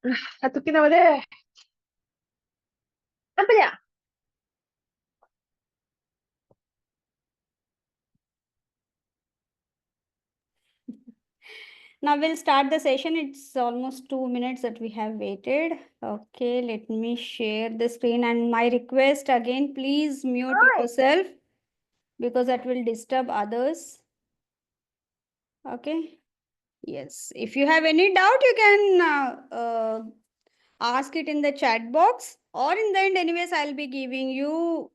Satu kita deh. Apa ya? Now we'll start the session. It's almost 2 minutes that we have waited. Okay, let me share the screen. And my request again, please mute Oi. yourself because that will disturb others. Okay. Yes. If you have any doubt, you can ask it in the chat box, or in the end, anyways, I'll be giving you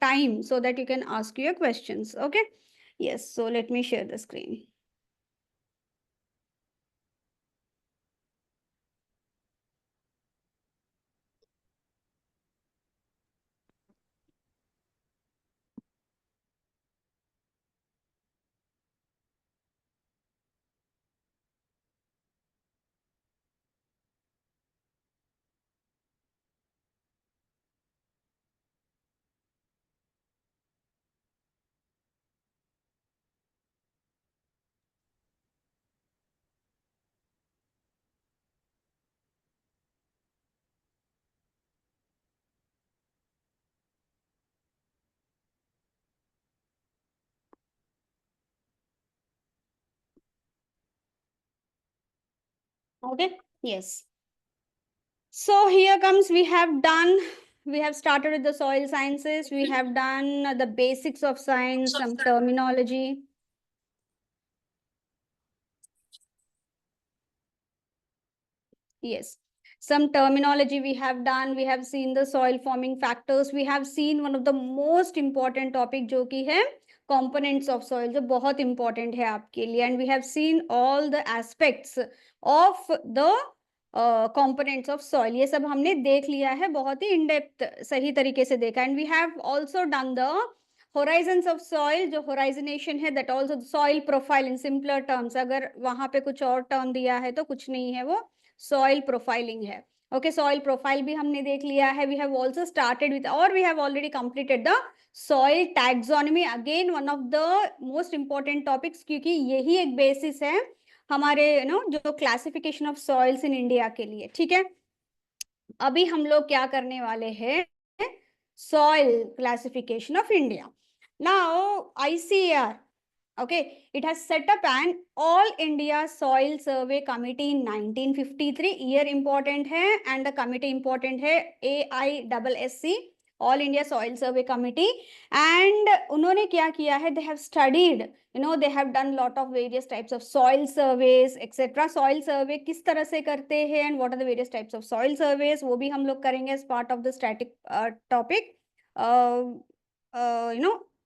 time so that you can ask your questions. Okay. Yes. So let me share the screen. Okay. Yes. So here comes, we have started with the soil sciences. We have done the basics of science, some terminology. Yes. Some terminology we have done. We have seen the soil forming factors. We have seen one of the most important topic जो कि है components of soil, जो बहुत important है आपके लिए. And we have seen all the aspects of the components of soil. ये सब हमने देख लिया है, बहुत ही in depth सही तरीके से देखा. And we have also done the horizons of soil, जो horizonation है, that also soil profile in simpler terms. अगर वहां पे कुछ और term दिया है तो कुछ नहीं है, वो सॉइल प्रोफाइलिंग है. ओके, सॉइल प्रोफाइल भी हमने देख लिया है. We have also started with, और we have already completed the soil taxonomy, again one of the most important topics, क्योंकि यही एक बेसिस है हमारे जो classification of soils in India के लिए. ठीक है, अभी हम लोग क्या करने वाले हैं, soil classification of India. Now ICAR, okay, it has set up an all India soil survey committee in 1953. Year important hai, and the committee important hai AISSC, all India soil survey committee. And उन्होंने क्या किया है, they have studied, they have done lot of various types of soil surveys etc. soil survey किस तरह से करते हैं, and what are the various types of soil surveys, वो भी हम लोग करेंगे as part of the static topic.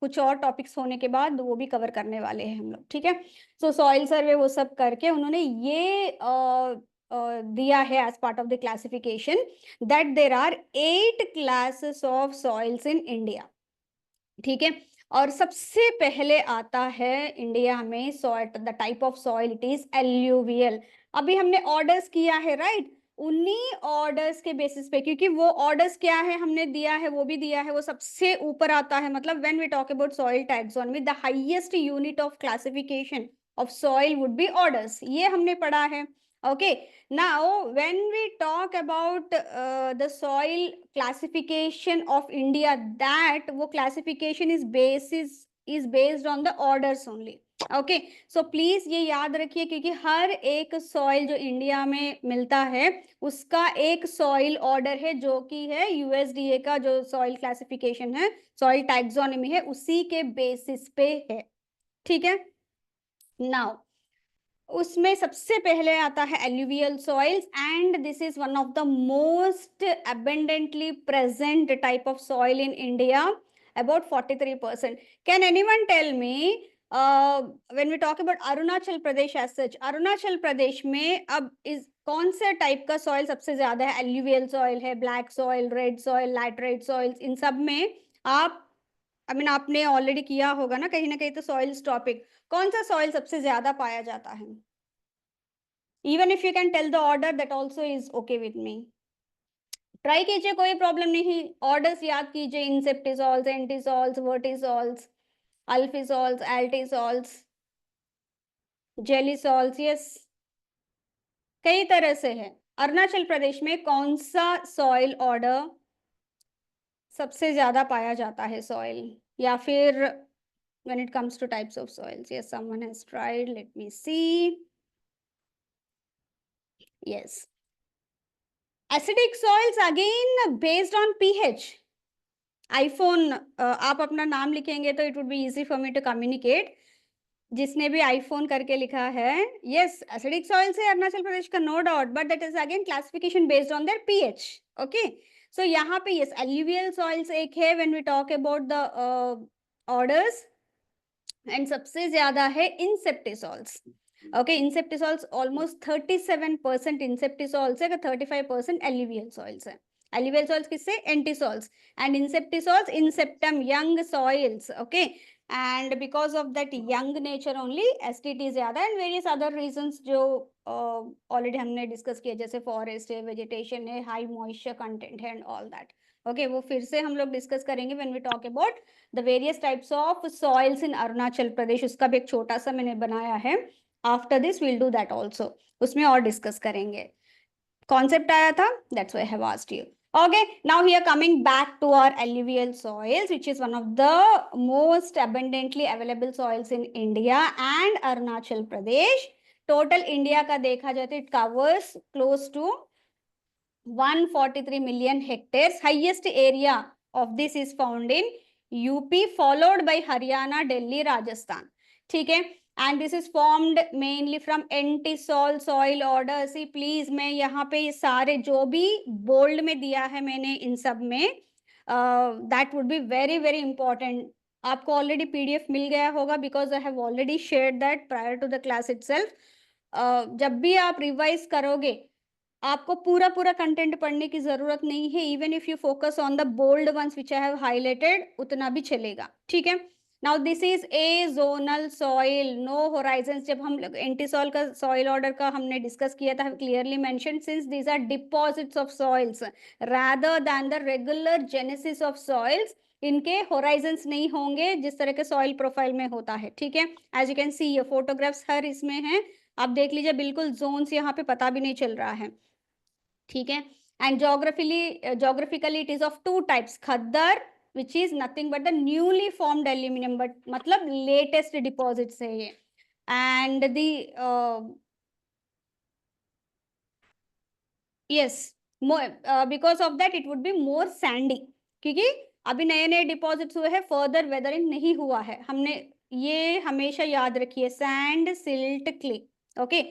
कुछ और टॉपिक्स होने के बाद वो भी कवर करने वाले हैं हम लोग. ठीक है, सो सॉइल सर्वे वो सब करके उन्होंने ये दिया है as part of the classification that there are 8 classes of soils in India. ठीक है, और सबसे पहले आता है इंडिया में soil, the type of soil it is alluvial. अभी हमने ऑर्डर्स किया है, राइट, उन्हीं ऑर्डर्स के बेसिस पे, क्योंकि वो ऑर्डर्स क्या है हमने दिया है, वो भी दिया है, वो सबसे ऊपर आता है. मतलब when we talk about soil taxonomy, the highest unit of classification of soil would be orders, ये हमने पढ़ा है. Okay, now when we talk about the soil classification of India, that वो classification is based on the orders only. Okay, so please ये याद रखिए, क्योंकि हर एक सॉइल जो इंडिया में मिलता है उसका एक सॉइल ऑर्डर है, जो कि है USDA का जो सॉइल क्लासिफिकेशन है, सॉइल टैक्सोनॉमी है, उसी के बेसिस पे है. ठीक है, नाउ उसमें सबसे पहले आता है alluvial soils, and this is one of the most abundantly present type of soil in India, about 43%. Can anyone tell me, when we talk about Arunachal Pradesh as such, Arunachal Pradesh में अब इस कौन से टाइप का सॉइल सबसे ज्यादा है? एल्यूवियल सॉइल है, black soil, red soil, laterite soils, इन सब में आप आपने ऑलरेडी किया होगा ना कहीं तो सॉइल्स टॉपिक, कौन सा सॉइल सबसे ज्यादा पाया जाता है? Even if you can tell the order, that also is okay with me. Try कीजिए, कोई प्रॉब्लम नहीं. ऑर्डर्स याद कीजिए, इंसेप्टिसॉल्स, एंटीसॉल्स, वर्टिसॉल्स, अल्फिसॉल्स, एल्टिसॉल्स, जेलिसॉल्स. यस, कई तरह से है. अरुणाचल प्रदेश में कौन सा सॉइल ऑर्डर सबसे ज्यादा पाया जाता है? सॉइल या फिर when it comes to types of soils? Yes, someone has tried. Let me see. Yes. Acidic soils again based on pH. iPhone, आप अपना नाम लिखेंगे तो it would be easy for me to communicate. जिसने भी iPhone करके लिखा है, yes, acidic soils है अरुणाचल प्रदेश का, no doubt, but that is again classification based on their pH. Okay. So यहाँ पे yes, alluvial soils एक है when we talk about the orders. And सबसे ज्यादा है इंसेप्टिसॉल्स. ओके, इंसेप्टिसॉल्स ऑलमोस्ट 37% इंसेप्टिसॉल्स है, 35% एल्यूवियल सॉइल्स है. एल्यूवियल सॉइल्स किससे? Entisols. And inceptisols inceptum young soils. Okay, and because of that young nature only STT ज्यादा and various other reasons जो already हमने discuss किया, जैसे फॉरेस्ट है, वेजिटेशन है, हाई मॉइस्चर कंटेंट है एंड ऑल दैट. ओके, वो फिर से हम लोग डिस्कस करेंगे when we talk about the various types of soils in Arunachal Pradesh. उसका भी एक छोटा सा मैंने बनाया है. After this will do that also, उसमें और डिस्कस करेंगे. कॉन्सेप्ट आया था, that's why I have asked you. Okay, now here coming back to our alluvial soils, which is one of the most abundantly available soils in India and Arunachal Pradesh. Total India का देखा जाए तो it covers close to 143 million hectares. Highest area of this is found in UP, followed by Haryana, Delhi, Rajasthan. ठीक है. And this is formed mainly from entisol soil order. See please, मैं यहाँ पे सारे जो भी बोल्ड में दिया है मैंने इन सब में, that would be very very important. आपको ऑलरेडी पीडीएफ मिल गया होगा because I have already shared that prior to the class itself. जब भी आप रिवाइज करोगे आपको पूरा पूरा कंटेंट पढ़ने की जरूरत नहीं है. Even if you focus on the bold ones which I have highlighted, उतना भी चलेगा. ठीक है. Now this is azonal soil, no horizon. जब हम लोग एंटीसॉल का सॉइल ऑर्डर का हमने डिस्कस किया था, clearly mention since these are deposits of soils rather than the regular genesis of soils, इनके होराइजन्स नहीं होंगे जिस तरह के सॉइल प्रोफाइल में होता है. ठीक है. एज यू कैन सी ये फोटोग्राफ्स हर इसमें हैं, आप देख लीजिए, बिल्कुल जोन्स यहाँ पे पता भी नहीं चल रहा है. ठीक है. And geographically it is of two types. Khaddar which is nothing but the newly formed aluminum, but मतलब latest deposits है ये. and the yes, because of that it would be more sandy, क्योंकि अभी नए नए डिपॉजिट्स हुए हैं, further weathering नहीं हुआ है. हमने ये हमेशा याद रखिए, sand, silt, clay. Okay,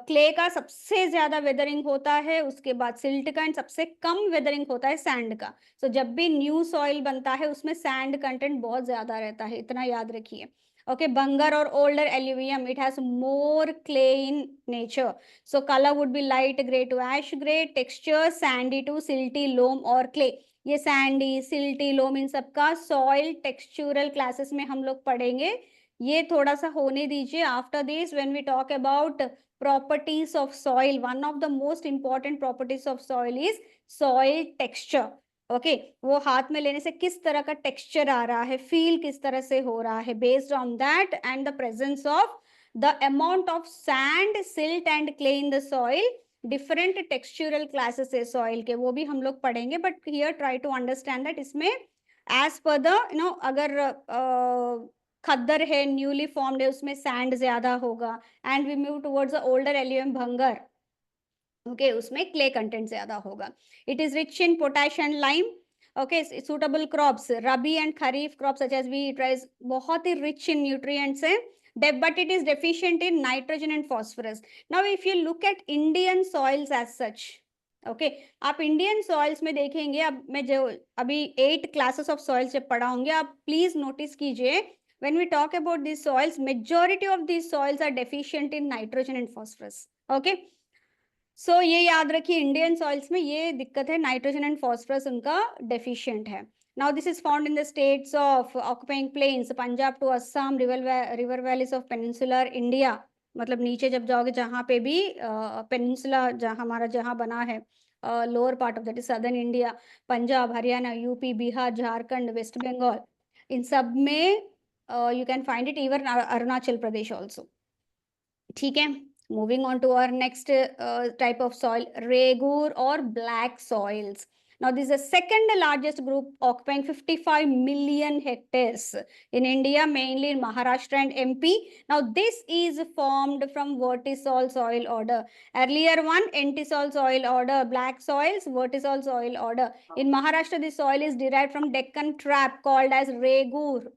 clay का सबसे ज्यादा वेदरिंग होता है, उसके बाद सिल्ट का, एंड सबसे कम वेदरिंग होता है सैंड का. सो जब भी न्यू सॉइल बनता है उसमें सैंड कंटेंट बहुत ज्यादा रहता है, इतना याद रखिए. ओके, बंगर और older alluvium, it has more clay in nature. So color would be light gray to ash gray, texture sandy to silty loam और clay. ये sandy, silty, loam इन सबका soil textural classes में हम लोग पढ़ेंगे. ये थोड़ा सा होने दीजिए. After this, when we talk about properties of soil, one of the most important properties of soil is soil texture. Okay, वो हाथ में लेने से किस तरह का टेक्सचर आ रहा है, फील किस तरह से हो रहा है, based on that and the presence of the amount of sand, silt and clay in the soil. different textural classes है soil के, वो भी हम लोग पढ़ेंगे. but here try to understand that इसमें as per the अगर खद्दर है, न्यूली फॉर्म्ड है, उसमें सैंड ज्यादा होगा. And we move towards the older alluvium bhangar, okay, उसमें क्ले कंटेंट ज्यादा होगा. It is rich in potash and lime. Okay, suitable crops, rabi and kharif crops such as wheat, rice, बहुत ही रिच इन न्यूट्रिएंट्स है. but it is deficient in nitrogen and phosphorus. Now if you look at Indian soils as such, okay, आप Indian soils में देखेंगे, अब मैं जो अभी 8 क्लासेस ऑफ सॉइल्स जब पढ़ाऊंगे, आप प्लीज नोटिस कीजिए, when we talk about these soils, majority of these soils are deficient in nitrogen and phosphorus. okay, so ये याद रखिए, इंडियन सॉइल्स में ये दिक्कत है, नाइट्रोजन एंड फॉस्फोरस उनका डेफिशिएंट है. Now this is found in the states of occupying plains, Punjab to Assam, river valleys of peninsular India. मतलब नीचे जब जाओगे जहाँ पे भी पेनिनसुला जहाँ हमारा जहाँ बना है, lower part of that is southern India, Punjab, Haryana, UP, Bihar, Jharkhand, West Bengal, इन सब में you can find it, even Arunachal Pradesh also. ठीक है. Moving on to our next type of soil, regur or black soils. Now, this is the second largest group occupying 55 million hectares in India, mainly in Maharashtra and MP. Now, this is formed from vertisol soil order. Earlier one, entisol soil order, black soils, vertisol soil order. In Maharashtra, this soil is derived from Deccan trap called as regur.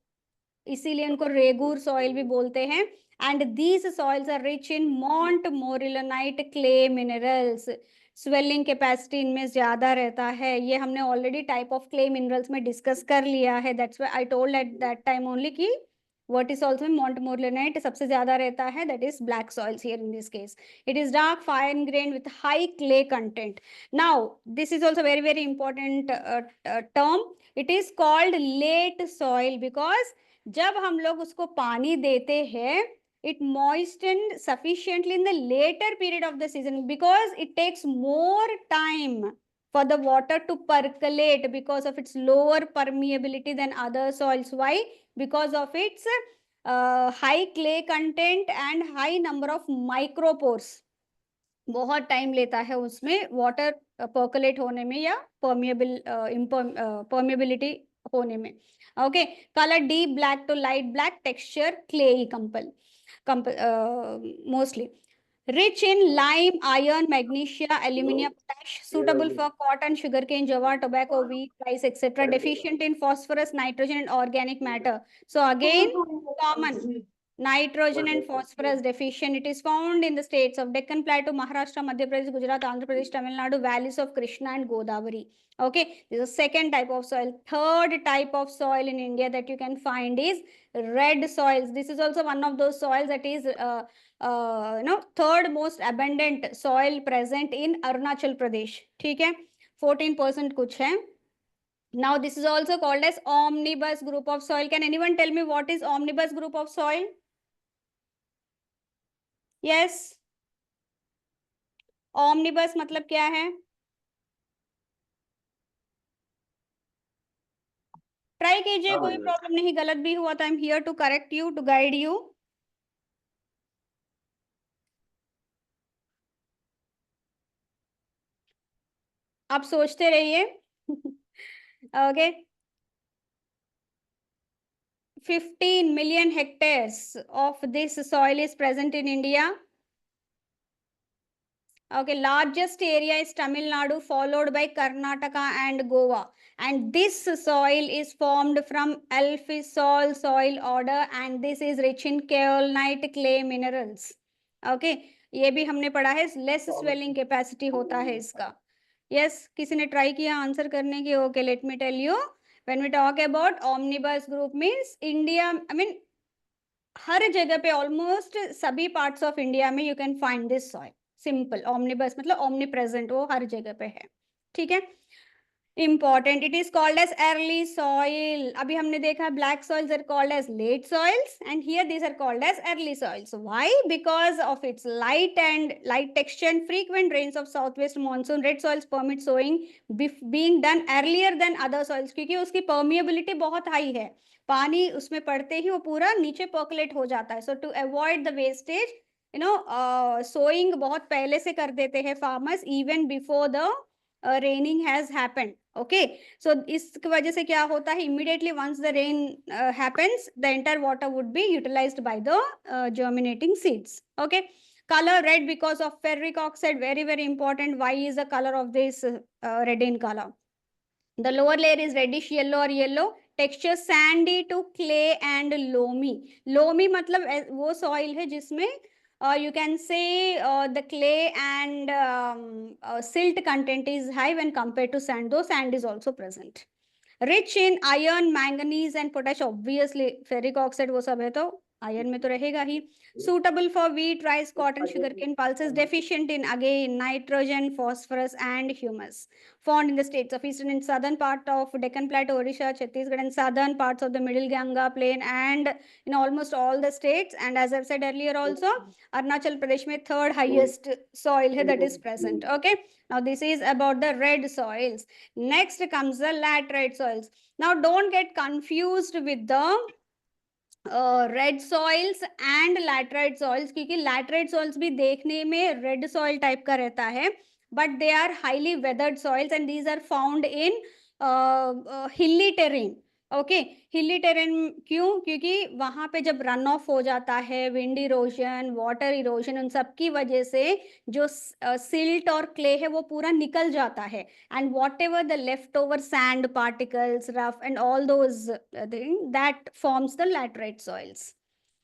इसीलिए उनको रेगूर soil भी बोलते हैं. And these soils are rich in montmorillonite clay minerals. Swelling capacity इनमें ज्यादा रहता है. ये हमने already type of clay minerals में डिस्कस कर लिया है. That's why I told at that time only कि वर्टिसॉल्स में मॉन्ट मोरिलोनाइट सबसे ज्यादा रहता है. That is black soils here in this case. It is dark fine grain with high clay content. Now this is also very very important term. It is called late soil because जब हम लोग उसको पानी देते हैं, it moistened sufficiently in the later period of the season because it takes more time for the water to percolate because of its lower permeability than other soils. Why? Because of its high clay content and high number of micropores. बहुत time लेता है उसमें water percolate होने में या permeability होने में. Okay, colour deep black to light black, texture clayey mostly. Rich in lime, iron, magnesia, aluminium, potash, suitable for cotton, sugarcane, jawar, tobacco, wheat, rice, etc. Deficient in phosphorus, nitrogen, and organic matter. So again, common. Nitrogen and phosphorus deficient. It is found in the states of Deccan Plateau, Maharashtra, Madhya Pradesh, Gujarat, Andhra Pradesh, Tamil Nadu, valleys of Krishna and Godavari. Okay, this is the second type of soil. Third type of soil in India that you can find is red soils. This is also one of those soils that is third most abundant soil present in Arunachal Pradesh. ठीक है, 14% कुछ है. Now this is also called as omnibus group of soil. Can anyone tell me what is omnibus group of soil? Yes, omnibus मतलब क्या है? Try कीजिए, कोई problem नहीं. गलत भी हुआ तो I am here to correct you, to guide you. आप सोचते रहिए. Okay, 15 million hectares of this soil is present in India. Okay, largest area is Tamil Nadu, followed by Karnataka and Goa. And this soil is formed from alphisol soil order, and this is rich in kaolite clay minerals. Okay, ये भी हमने पढ़ा है. Less swelling capacity होता है इसका. Yes, किसी ने ट्राई किया आंसर करने की? Okay, let me tell you. When we talk about omnibus group means India, I mean हर जगह पे ऑलमोस्ट सभी पार्ट्स ऑफ इंडिया में you can find this soil. Simple, omnibus मतलब ओमनी प्रेजेंट, वो हर जगह पे है. ठीक है, important. It is called as early soil. अभी हमने देखा black soils are called as late soils, and here these are called as early soils. Why? Because of its light texture and frequent rains of southwest monsoon. Red soils permit sowing being done earlier than other soils क्योंकि उसकी permeability बहुत high है. पानी उसमें पड़ते ही वो पूरा नीचे percolate हो जाता है. So to avoid the wastage, sowing बहुत पहले से कर देते हैं farmers even before the raining has happened. Okay, so इस वजह से क्या होता है, immediately once the rain happens, the entire water would be utilized by the germinating seeds. Okay, color red because of ferric oxide, very very important. Why is the color of this red in color? The lower layer is reddish yellow or yellow. Texture sandy to clay and loamy. Loamy मतलब वो soil है जिसमें you can say the clay and silt content is high when compared to sand, though sand is also present. Rich in iron, manganese and potash. Obviously ferric oxide वो सब है तो iron में तो रहेगा ही. Suitable for wheat, rice, cotton, sugarcane pulses. Deficient in again nitrogen, phosphorus and humus. Found in the states of eastern and southern part of Deccan Plateau, Odisha, Chhattisgarh and southern parts of the middle Ganga plain and in almost all the states. And as I've said earlier also, Arunachal Pradesh में third highest soil है that is present. Okay, now this is about the red soils. Next comes the laterite soils. Now don't get confused with the red soils and laterite soils, क्योंकि laterite soils भी देखने में red soil type का रहता है, but they are highly weathered soils and these are found in hilly terrain. Okay, हिली terrain क्यों? क्योंकि वहां पे जब रन ऑफ हो जाता है, विंड इरोजन, वाटर इरोजन, उन सब की वजह से जो सिल्ट और क्ले है वो पूरा निकल जाता है, and whatever the leftover sand particles, rough and all those thing that forms the laterite soils.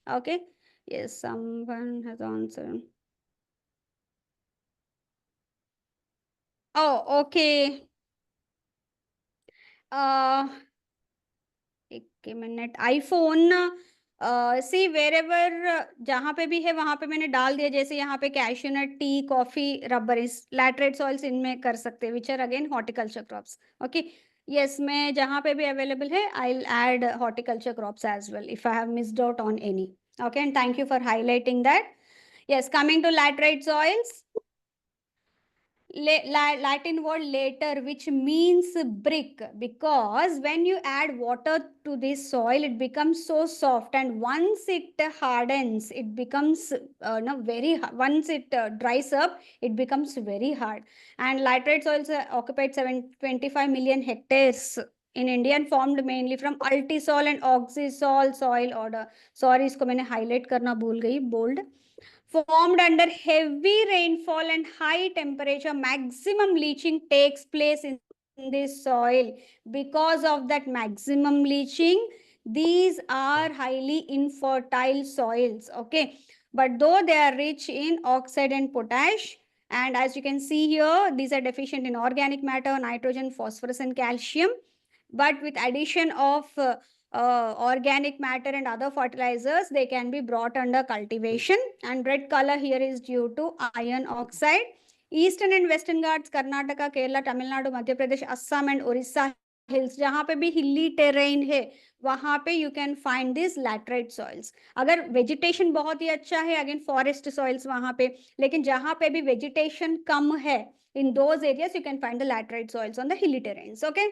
Okay, yes, someone has answered. Oh, okay. uh एक मिनट, आईफोन, सी वेर एवर जहाँ पे भी है वहां पे मैंने डाल दिया, जैसे यहाँ पे कैशूनट, टी, कॉफी, रबर, इस लैटरेट सॉइल्स इनमें कर सकते हैं, which are again horticulture crops. Okay, yes, मैं जहाँ पे भी अवेलेबल है I will add horticulture crops as well if I have missed out on any. Okay, and thank you for highlighting that. Yes, coming to laterite soils, Latin word later, which means brick, because when you add water to this soil, it becomes so soft, and once it hardens, it becomes no very once it dries up, it becomes very hard. And laterite soils occupied 725 million hectares in India and formed mainly from altisol and oxisol soil order. Sorry, इसको मैंने highlight करना भूल गई, bold. Formed under heavy rainfall and high temperature, maximum leaching takes place in this soil. Because of that maximum leaching, these are highly infertile soils. Okay, but though they are rich in oxide and potash, and as you can see here, these are deficient in organic matter, nitrogen, phosphorus, and calcium. But with addition of organic matter and other fertilizers, they can be brought under cultivation. And red color here is due to iron oxide. Eastern and Western Ghats, Karnataka, Kerala, Tamil Nadu, Madhya Pradesh, Assam and Orissa hills, जहाँ पे भी hilly terrain है वहां पे you can find these laterite soils. अगर vegetation बहुत ही अच्छा है, again forest soils वहां पे, लेकिन जहाँ पे भी vegetation कम है, in those areas you can find the laterite soils on the hilly terrains. Okay,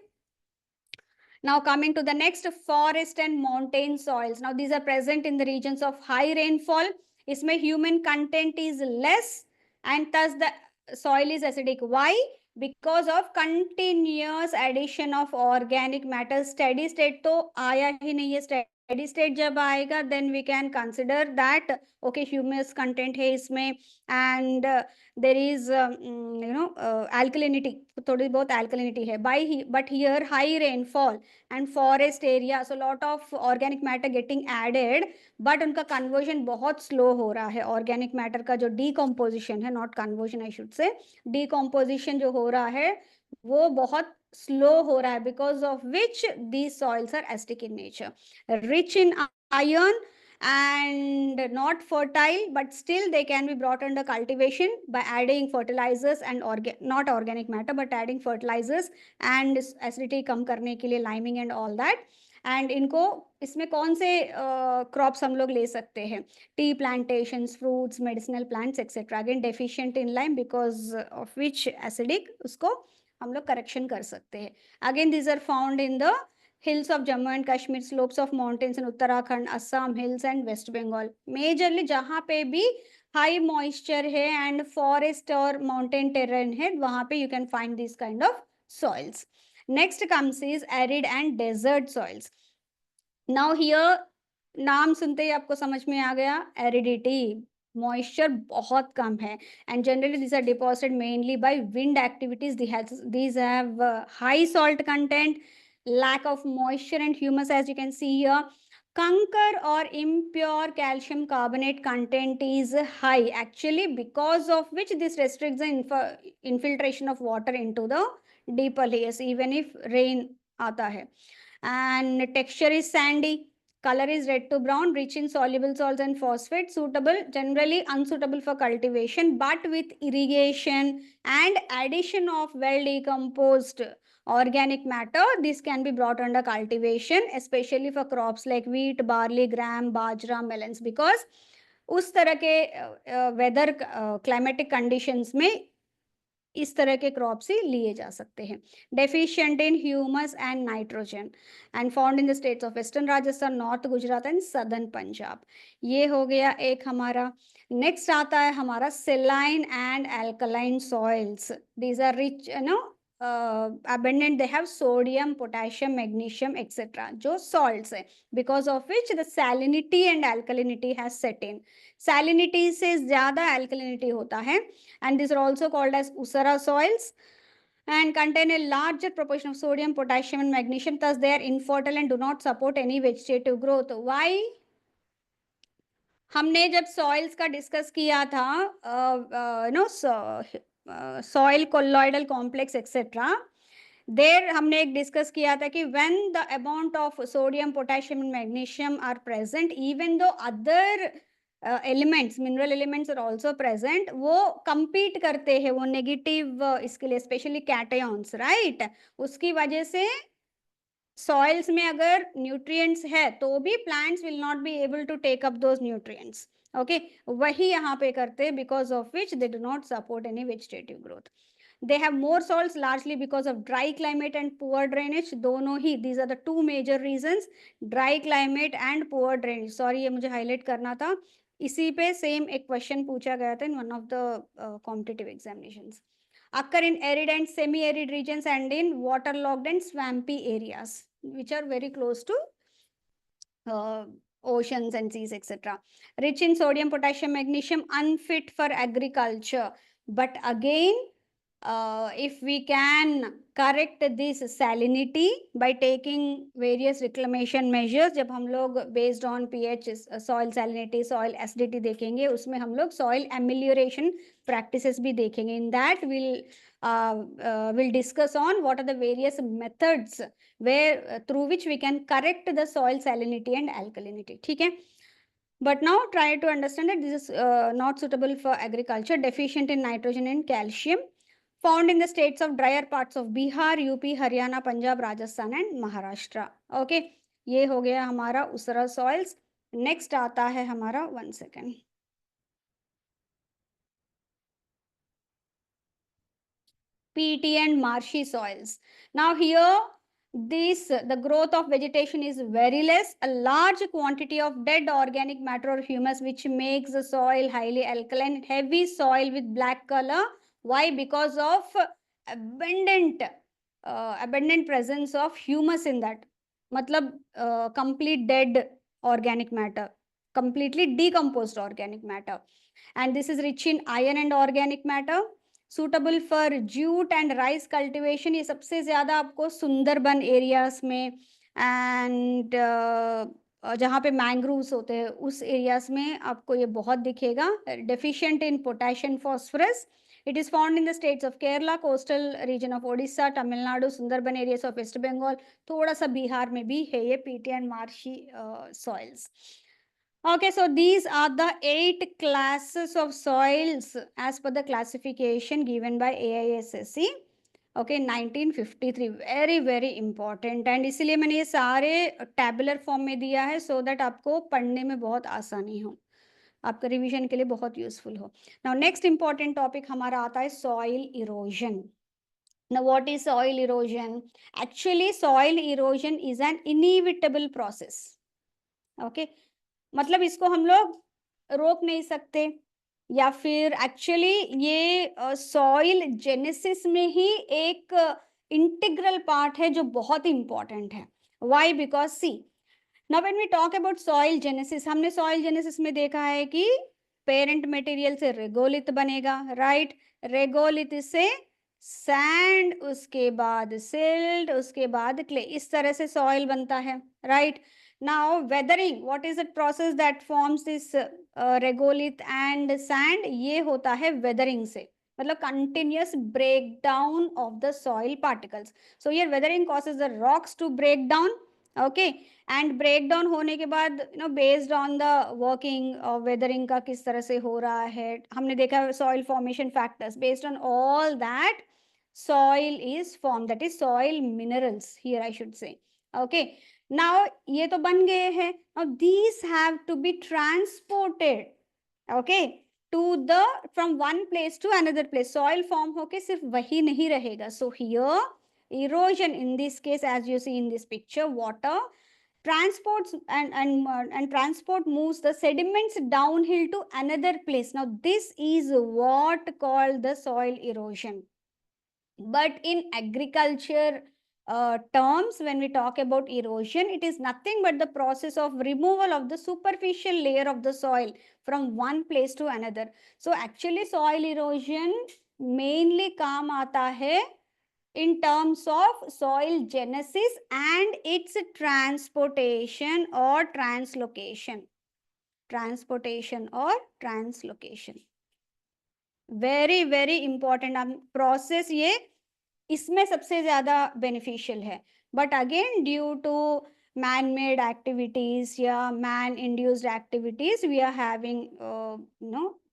now coming to the next, forest and mountain soils. Now these are present in the regions of high rainfall. इसमें human content is less and thus the soil is acidic. Why? Because of continuous addition of organic matter. Steady state तो आया ही नहीं है, steady state जब आएगा then we can consider that okay humus content है इसमें and there is alkalinity, थोड़ी बहुत alkalinity है by but here high rainfall and forest area, so lot of organic matter getting added, but उनका conversion बहुत slow हो रहा है, organic matter का जो decomposition है, not conversion I should say, decomposition जो हो रहा है वो बहुत slow हो रहा है, because of which these soils are acidic in nature, rich in iron and not fertile, but still they can be brought under cultivation by adding fertilizers and not organic matter but adding fertilizers and acidity कम करने के लिए liming and all that. And इनको इसमें कौन से crops हम लोग ले सकते हैं? Tea plantations, fruits, medicinal plants etcetera, again deficient in lime because of which acidic, उसको हम लोग करेक्शन कर सकते हैं. Again these are found in the hills of Jammu and Kashmir, slopes of mountains in Uttarakhand, Assam hills and West Bengal. Majorly जहाँ पे भी high moisture है and forest और mountain terrain है वहाँ पे you can find these kind of soils. Next comes is arid and desert soils. Now here नाम सुनते ही आपको समझ में आ गया, aridity, moisture बहुत कम है, and generally these are deposited mainly by wind activities. These have high salt content, lack of moisture and humus, as you can see here. Conker or impure calcium carbonate content is high, actually, because of which this restricts the infiltration of water into the deeper layers even if rain आता है. And texture is sandy, color is red to brown, rich in soluble salts and phosphate, suitable, generally unsuitable for cultivation, but with irrigation and addition of well decomposed organic matter, this can be brought under cultivation, especially for crops like wheat, barley, gram, bajra, melons, because उस तरह के weather climatic conditions में इस तरह के crops ही लिए जा सकते हैं। Deficient in humus and nitrogen and found in the states of western Rajasthan, north Gujarat and southern Punjab. ये हो गया एक हमारा। नेक्स्ट आता है हमारा saline and alkaline soils. These are rich abundant, they have sodium, potassium, magnesium etc, जो salts है, because of which the salinity and alkalinity has set in. salinity से ज़्यादा alkalinity होता है, and these are also called as usara soils and contain a larger proportion of sodium, potassium and magnesium, thus they are infertile and do not support any vegetative growth. Why? हमने जब soils का discuss किया था, no soil colloidal complex etcetera, there हमने एक discuss किया था कि when the amount of sodium, potassium and magnesium are present, even though other elements, mineral elements are also present, वो compete करते हैं, वो नेगेटिव इसके लिए, स्पेशली कैटायंस, राइट। उसकी वजह से सॉइल्स में अगर न्यूट्रिएंट्स है तो भी plants will not be able to take up those nutrients, okay. वही यहाँ पे करते हैं, because of which they do not support any vegetative growth. They have more salts largely because of dry climate and poor drainage. दोनों ही, these are the two major reasons, dry climate and poor drainage. Sorry, ये मुझे highlight करना था, इसी पे same एक question पूछा गया था in one of the competitive examinations. Occur in arid and semi-arid regions and in waterlogged and swampy areas, which are very close to oceans and seas, etc. Rich in sodium, potassium, magnesium, unfit for agriculture. But again, if we can correct this salinity by taking various reclamation measures, जब हम लोग based on pH, soil salinity, soil acidity देखेंगे, उसमें हम लोग soil amelioration practices भी देखेंगे. In that we'll discuss on what are the various methods where through which we can correct the soil salinity and alkalinity. ठीक है? But now try to understand that this is not suitable for agriculture, deficient in nitrogen and calcium, found in the states of drier parts of Bihar, UP, Haryana, Punjab, Rajasthan and Maharashtra. Okay, ये हो गया हमारा उसरा soils. Next आता है हमारा, one second, peaty and marshy soils. Now here, the growth of vegetation is very less. A large quantity of dead organic matter or humus, which makes the soil highly alkaline. Heavy soil with black color. Why? Because of abundant presence of humus in that. मतलब complete dead organic matter, completely decomposed organic matter. And this is rich in iron and organic matter. Suitable for jute and rice cultivation, ये सबसे ज़्यादा आपको Sundarban areas में and जहाँ पे mangroves होते हैं उस एरियाज में आपको ये बहुत दिखेगा. Deficient in potassium, phosphorus. It is found in the states of Kerala, coastal region of Odisha, Tamil Nadu, Sundarban areas of West Bengal, थोड़ा सा बिहार में भी है ये peaty and marshy soils. Okay, so these are the 8 classes of soils as per the classification given by AISSE. Okay, 1953, very very important, and इसलिए मैंने ये सारे tabular form में दिया है so that आपको पढ़ने में बहुत आसानी हो, आपका रिवीजन के लिए बहुत यूजफुल हो. Now next important topic हमारा आता है soil erosion. Now what is soil erosion? Actually soil erosion is an inevitable process. Okay, मतलब इसको हम लोग रोक नहीं सकते, या फिर एक्चुअली ये सॉइल जेनेसिस में ही एक इंटीग्रल पार्ट है जो बहुत इंपॉर्टेंट है. Why? Because see, now when we talk about soil genesis, हमने सॉइल जेनेसिस में देखा है कि पेरेंट मटेरियल से रेगोलिथ बनेगा, राइट. रेगोलिथ से सैंड, उसके बाद सिल्ट, उसके बाद क्ले, इस तरह से सॉइल बनता है, right. Now weathering, what is the process that forms this regolith and sand? ये होता है weathering से, मतलब continuous breakdown of the soil particles. So here weathering causes the rocks to break down, okay, and breakdown होने के बाद based on the working weathering का किस तरह से हो रहा है, हमने देखा soil formation factors, based on all that soil is formed, that is soil minerals here I should say, okay. Now ये तो बन गए हैं. Now these have to be transported, okay. to the from one place to another place. Soil form होके सिर्फ वही नहीं रहेगा. So here erosion in this case, as you see in this picture, water transports and transport moves the sediments downhill to another place. Now this is what called the soil erosion. But in agriculture terms, when we talk about erosion, it is nothing but the process of removal of the superficial layer of the soil from one place to another. So actually soil erosion mainly काम आता है in terms of soil genesis and its transportation or translocation. Transportation or translocation. Very very important process, ये इसमें सबसे ज्यादा beneficial है. But again due to man made activities या man induced activities we are having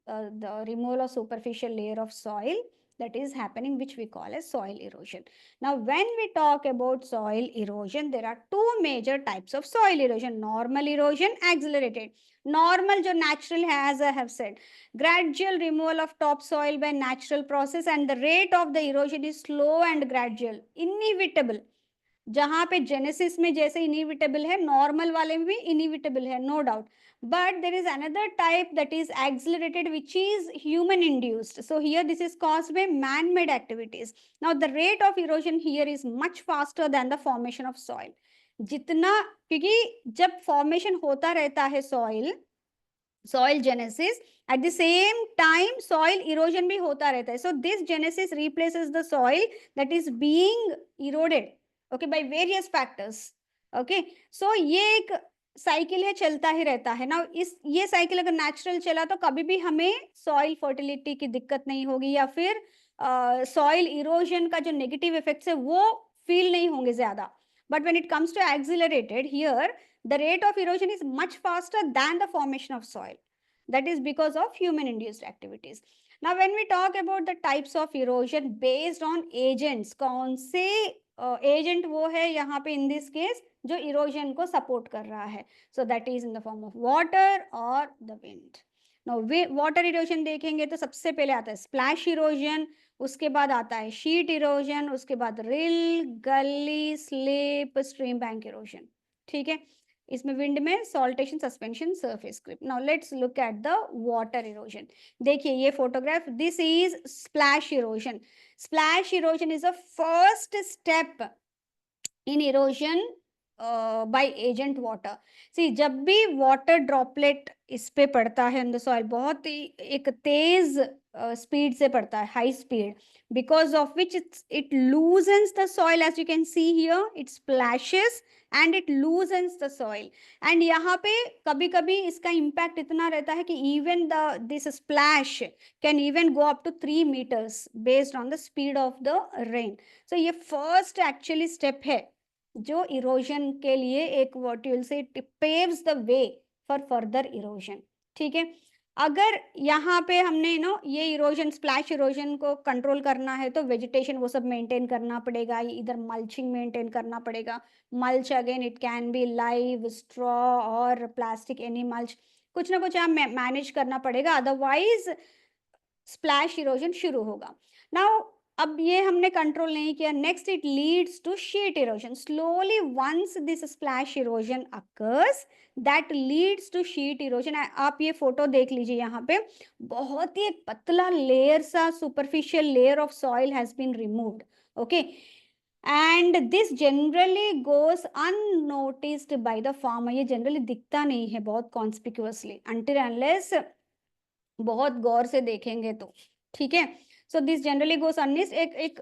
the removal of superficial layer of soil that is happening, which we call as soil erosion. Now when we talk about soil erosion, there are two major types of soil erosion: normal erosion, accelerated. Normal जो natural है, as I have said, gradual removal of topsoil by natural process, and the rate of the erosion is slow and gradual. Inevitable, जहां पे genesis में जैसे inevitable है, normal वाले में भी इनिविटेबल है, no doubt. But there is another type that is accelerated, which is human induced. So here this is caused by man made activities. Now the rate of erosion here is much faster than the formation of soil. जितना, क्योंकि जब formation होता रहता है soil genesis, at the same time soil erosion भी होता रहता है. So this genesis replaces the soil that is being eroded, okay, by various factors. Okay, so ये एक साइकिल है, चलता ही रहता है ना. इस ये साइकिल अगर नेचुरल चला तो कभी भी हमें सॉइल फर्टिलिटी की दिक्कत नहीं होगी, या फिर सॉइल इरोजन का जो नेगेटिव इफेक्ट्स है वो फील नहीं होंगे ज्यादा. But when it comes to accelerated, here the rate of erosion is much faster than the formation of soil. That is because of human induced activities. Now when we talk about the types of erosion based on agents, कौन से agent वो है यहाँ पे in this case जो erosion को support कर रहा है? So that is in the form of water or the wind. Now water erosion देखेंगे तो सबसे पहले आता है splash erosion, उसके बाद आता है sheet erosion, उसके बाद rill, gully, slip, stream bank erosion. ठीक है, इसमें विंड में saltation, suspension, surface creep. Now let's look at the water erosion. देखिए ये photograph, this is splash erosion. Splash erosion is the first step in erosion by agent water. See जब भी water droplet इस पे पड़ता है in the soil, बहुत ही एक तेज स्पीड से पड़ता है, high speed, because of which it loosens the soil, as you can see here, it splashes and it loosens the soil. and यहाँ पे कभी कभी इसका impact इतना रहता है कि even this splash can even go up to 3 meters based on the speed of the rain. so ये first actually step है जो इरोजन के लिए एक what you will say paves the way for further erosion. ठीक है, अगर यहाँ पे हमने ये इरोजन, स्प्लैश इरोजन को कंट्रोल करना है तो वेजिटेशन वो सब मेंटेन करना पड़ेगा, इधर मल्चिंग मेंटेन करना पड़ेगा. Mulch again it can be live straw और प्लास्टिक, एनी मल्च, कुछ ना कुछ आप मैनेज करना पड़ेगा, अदरवाइज स्प्लैश इरोजन शुरू होगा. नाउ अब ये हमने कंट्रोल नहीं किया, next it leads to sheet erosion. Slowly once this splash erosion occurs, that leads to sheet erosion. आप ये फोटो देख लीजिए, यहाँ पे बहुत ही एक पतला लेयर सा superficial layer of soil has been removed. Okay, and this generally goes unnoticed by the farmer. ये जनरली दिखता नहीं है बहुत कॉन्स्पिक्यूअसली अनटिल अनलेस बहुत गौर से देखेंगे तो. ठीक है, सो दिस जनरली गोस अननिस, एक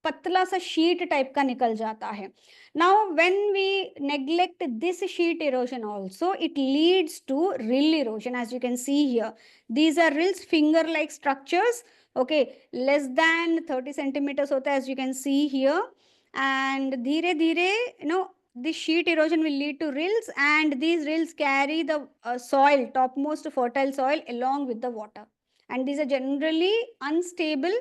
पतला सा शीट टाइप का निकल जाता है. Now when we neglect this sheet erosion also, it leads to rill erosion. As you can see here, these are rills, finger like structures, okay, less than 30 centimetres होता है, as you can see here. And धीरे धीरे this sheet erosion will lead to rills, and these rills carry the soil, topmost fertile soil, along with the water, and these are generally unstable.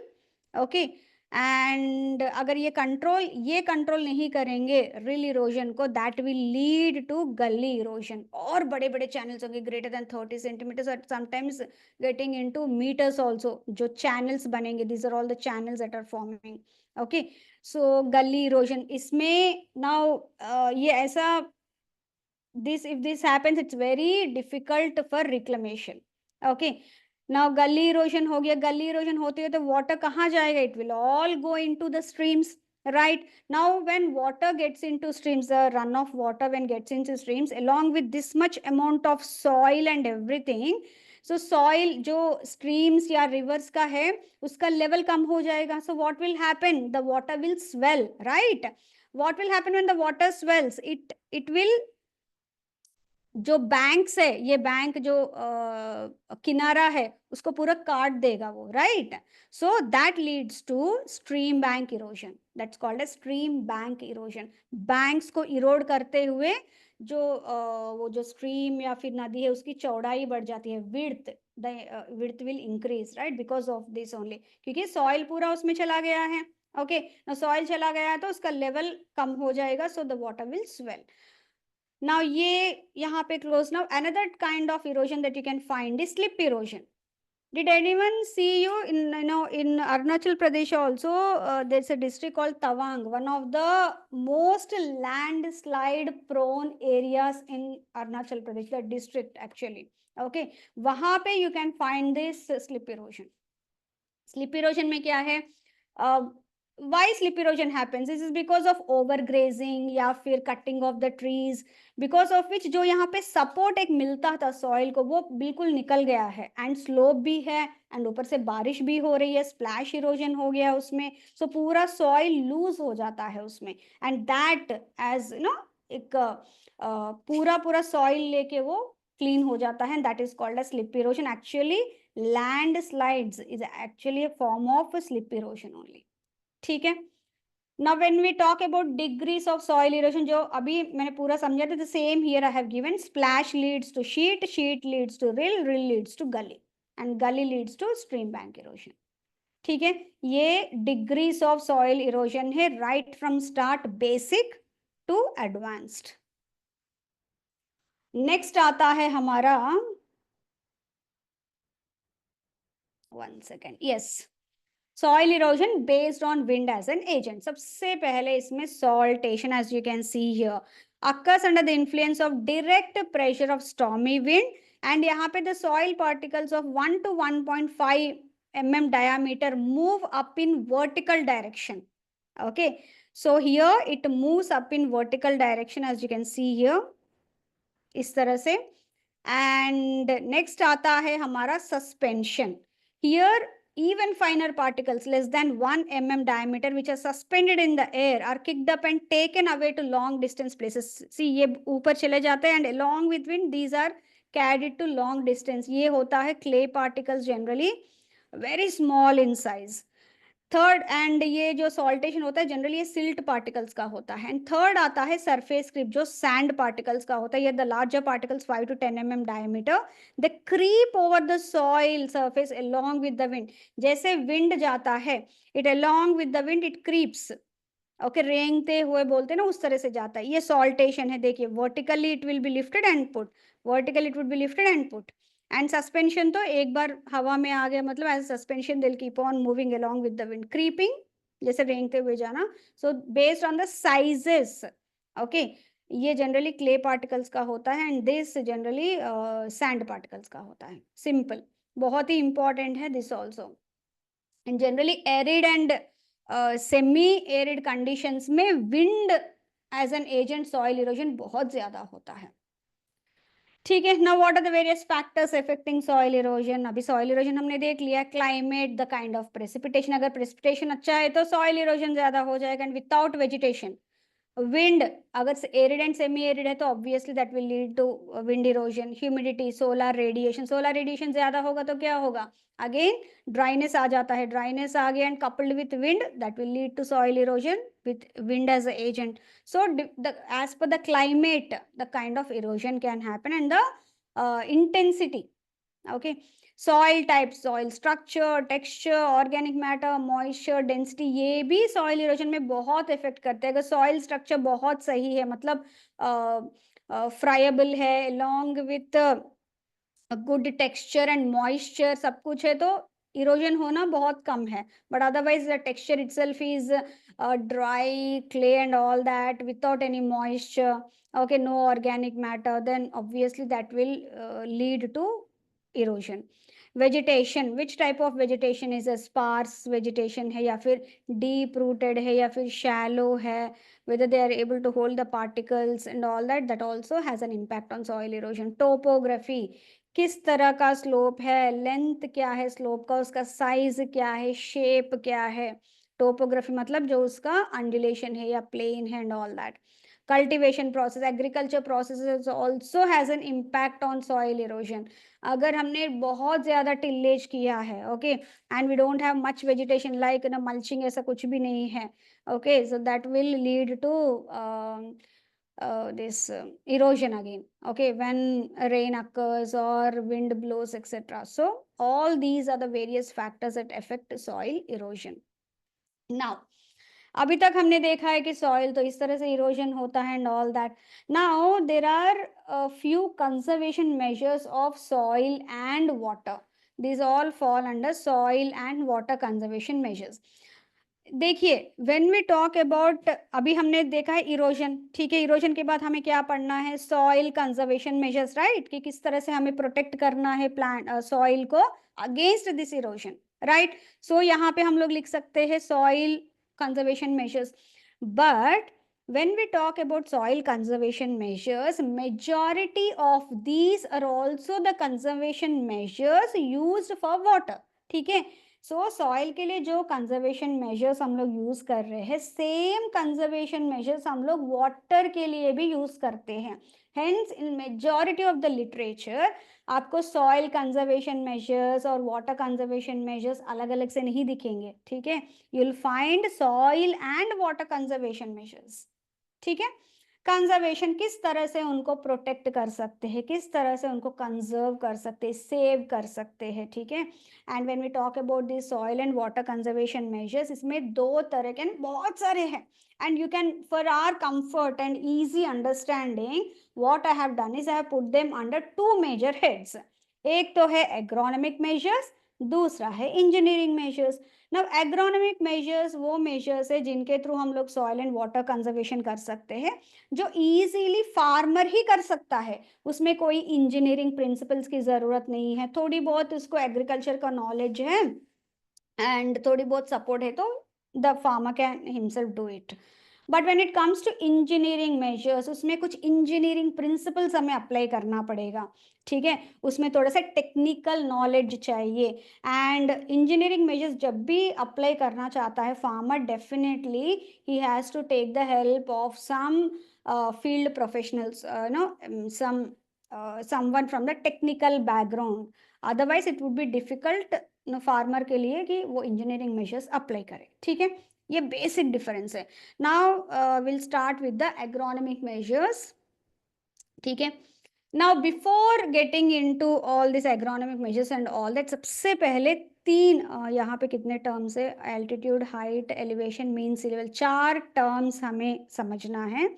Okay, and अगर ये control नहीं करेंगे rill erosion को, that will lead to gully erosion, और बड़े बड़े channels होंगे greater than 30 centimetres और sometimes getting into metres also, जो चैनल्स बनेंगे, these are all the channels that are forming. Okay, so gully erosion इसमें नाउ ये ऐसा, this if this happens it's very difficult for reclamation. Okay, now gully erosion हो गया, gully erosion होती है तो water कहाँ जाएगा? It will all go into the streams, right? Now when water gets into streams, the runoff water when gets into streams along with this much amount of soil and everything, so soil जो streams या rivers का है उसका level कम हो जाएगा, so what will happen? The water will swell, right? What will happen when the water swells? It will, जो banks है, ये बैंक जो किनारा है उसको पूरा काट देगा वो, right? So that leads to stream bank erosion, that's called a stream bank erosion. Banks को इरोड करते हुए जो वो जो स्ट्रीम या फिर नदी है उसकी चौड़ाई बढ़ जाती है, width will increase, right, because of this only, क्योंकि सॉइल पूरा उसमें चला गया है। ओके, ना सॉइल चला गया है तो उसका लेवल कम हो जाएगा, so the water will swell. Now ये यहाँ पे close. Now another kind of erosion that you can find is slip erosion. Did anyone see you in Arunachal Pradesh also? There's a district called Tawang, one of the most landslide prone areas in Arunachal Pradesh, the district actually. Okay, वहाँ पे you can find this slip erosion. Slip erosion में क्या है? Why slip erosion happens? This is because of overgrazing या फिर cutting of the trees, because of which जो यहाँ पे support एक मिलता था soil को वो बिल्कुल निकल गया है, and slope भी है, and ऊपर से बारिश भी हो रही है, splash erosion हो गया उसमें, so पूरा soil loose हो जाता है उसमें, and that as एक पूरा पूरा soil लेके वो clean हो जाता है, and that is called as slip erosion. Actually landslides is actually a form of slip erosion only. ठीक है, now when we talk about degrees of soil erosion, जो अभी मैंने पूरा समझा था, the same here I have given. Splash leads to sheet, sheet leads to rill, rill leads to gully, and gully leads to stream bank erosion. ठीक है, ये degrees of soil erosion है, right from start basic to advanced. next आता है हमारा, one second, yes, soil erosion based on wind as an agent. सबसे पहले इसमें saltation, as you can see here, occurs under the influence of direct pressure of stormy wind, and यहाँ पे the soil particles of 1 to 1.5 mm diameter move up in vertical direction. Okay, so here it moves up in vertical direction, as you can see here, इस तरह से. And next आता है हमारा suspension. Here even finer particles less than 1 mm diameter which are suspended in the air are kicked up and taken away to long distance places. See, ये ऊपर चले जाते हैं, and along with wind these are carried to long distance. ये होता है clay particles, generally very small in size. Third, and ये जो सॉल्टेशन होता है जनरली ये सिल्ट पार्टिकल्स का होता है. एंड थर्ड आता है सरफेस क्रीप, जो सैंड पार्टिकल्स का होता है. ये the larger particles 5 to 10 mm diameter, the creep over the soil surface along with the wind. जैसे विंड जाता है, it along with the wind it creeps. Okay, रेंगते हुए बोलते हैं ना, उस तरह से जाता है. ये सॉल्टेशन है. देखिए, vertically it will be lifted and put, vertically it would be lifted and put. And suspension तो एक बार हवा में आ गया मतलब as suspension will keep on moving along with the wind. Creeping, जैसे रेंगते हुए जाना. So based on the sizes. Okay, ये जनरली क्ले पार्टिकल्स का होता है, and this generally sand particles का होता है. सिंपल, बहुत ही इंपॉर्टेंट है this also. And generally arid and semi arid conditions में wind as an agent soil erosion बहुत ज्यादा होता है. ठीक है, now what are the various factors affecting soil erosion. अभी सॉइल इरोजन हमने देख लिया. Climate, the kind of precipitation, अगर प्रेसिपिटेशन अच्छा है तो सॉइल इरोजन ज्यादा हो जाएगा. एंड विदाउट वेजिटेशन, विंड अगर एरिड एंड सेमी एरिड है तो obviously that will lead to wind erosion. Humidity, solar radiation, solar radiation ज्यादा होगा तो क्या होगा? अगेन ड्राइनेस आ जाता है. ड्राइनेस आ गया and coupled with wind, that will lead to soil erosion with wind as an agent. So as per the climate, the kind of erosion can happen and the intensity. Okay, soil type, soil structure, texture, organic matter, moisture, density, ये भी soil erosion में बहुत effect करते हैं। अगर soil structure बहुत सही है, मतलब फ्राइबल है, along with good texture and moisture, सब कुछ है, तो इरोजन होना बहुत कम है। But otherwise the texture itself is dry, clay and all that, without any moisture, okay, no organic matter, then obviously that will lead to erosion. Vegetation, which type of vegetation is, sparse vegetation है या फिर deep rooted है या फिर shallow है, whether they are able to hold the particles and all that, that also has an impact on soil erosion. Topography, किस तरह का स्लोप है, लेंथ क्या है स्लोप का, उसका साइज क्या है, शेप क्या है। टोपोग्राफी मतलब जो उसका अंडुलेशन है या प्लेन है and all that. Cultivation process, agriculture process also has an impact on soil erosion. अगर हमने बहुत ज्यादा टिलेज किया है, okay, and we don't have much vegetation like ना मल्चिंग, ऐसा कुछ भी नहीं है, okay, so that will lead to this erosion again, okay, when rain occurs or wind blows, etc. So all these are the various factors that affect soil erosion. Now, अभी तक हमने देखा है कि सॉइल तो इस तरह से इरोजन होता है and all that. Now there are few conservation measures of soil and water. these all fall under soil and water conservation measures. देखिए, व्हेन वी टॉक अबाउट, अभी हमने देखा है इरोजन, ठीक है, इरोजन के बाद हमें क्या पढ़ना है, सॉइल कंजर्वेशन मेजर्स, राइट, कि किस तरह से हमें प्रोटेक्ट करना है प्लांट सॉइल को अगेंस्ट दिस इरोजन, राइट. सो यहाँ पे हम लोग लिख सकते हैं soil conservation measures. But when we talk about soil conservation measures, majority of these are also the conservation measures used for water, ठीक है. सो सॉइल के लिए जो कंजर्वेशन मेजर्स हम लोग यूज कर रहे हैं, सेम कंजर्वेशन मेजर्स हम लोग वाटर के लिए भी यूज करते हैं. Hence in majority of the literature आपको सॉइल कंजर्वेशन मेजर्स और वाटर कंजर्वेशन मेजर्स अलग अलग से नहीं दिखेंगे, ठीक है. You will find soil and water conservation measures, ठीक है. कंजर्वेशन, किस तरह से उनको प्रोटेक्ट कर सकते हैं, किस तरह से उनको कंजर्व कर सकते हैं, सेव कर सकते हैं, ठीक है. And when we talk about this soil and water conservation measures, इसमें दो तरह के बहुत सारे हैं. And you can, for our comfort and easy understanding, what I have done is I have put them under two major heads. एक तो है एग्रोनॉमिक मेजर्स, दूसरा है engineering measures. Now agronomic measures वो मेजर्स है जिनके थ्रू हम लोग सॉइल एंड वाटर कंजर्वेशन कर सकते हैं, जो इजीली फार्मर ही कर सकता है. उसमें कोई इंजीनियरिंग प्रिंसिपल्स की जरूरत नहीं है, थोड़ी बहुत उसको एग्रीकल्चर का नॉलेज है एंड थोड़ी बहुत सपोर्ट है, तो the farmer can himself do it. But when it comes to engineering measures, उसमें कुछ इंजीनियरिंग प्रिंसिपल्स हमें अप्लाई करना पड़ेगा, ठीक है. उसमें थोड़ा सा टेक्निकल नॉलेज चाहिए. एंड इंजीनियरिंग मेजर्स जब भी अप्लाई करना चाहता है फार्मर, डेफिनेटली ही has to take the help of some field professionals, some someone from the technical background. Otherwise it would be difficult farmer के लिए कि वो इंजीनियरिंग मेजर्स अप्लाई करे, ठीक है. ये बेसिक डिफरेंस है. Now will start with the agronomic measures, ठीक है. Now before getting into all this agronomic measures and all that, सबसे पहले तीन यहाँ पे कितने टर्म्स है, altitude, height, elevation, mean sea level, चार टर्म्स हमें समझना है.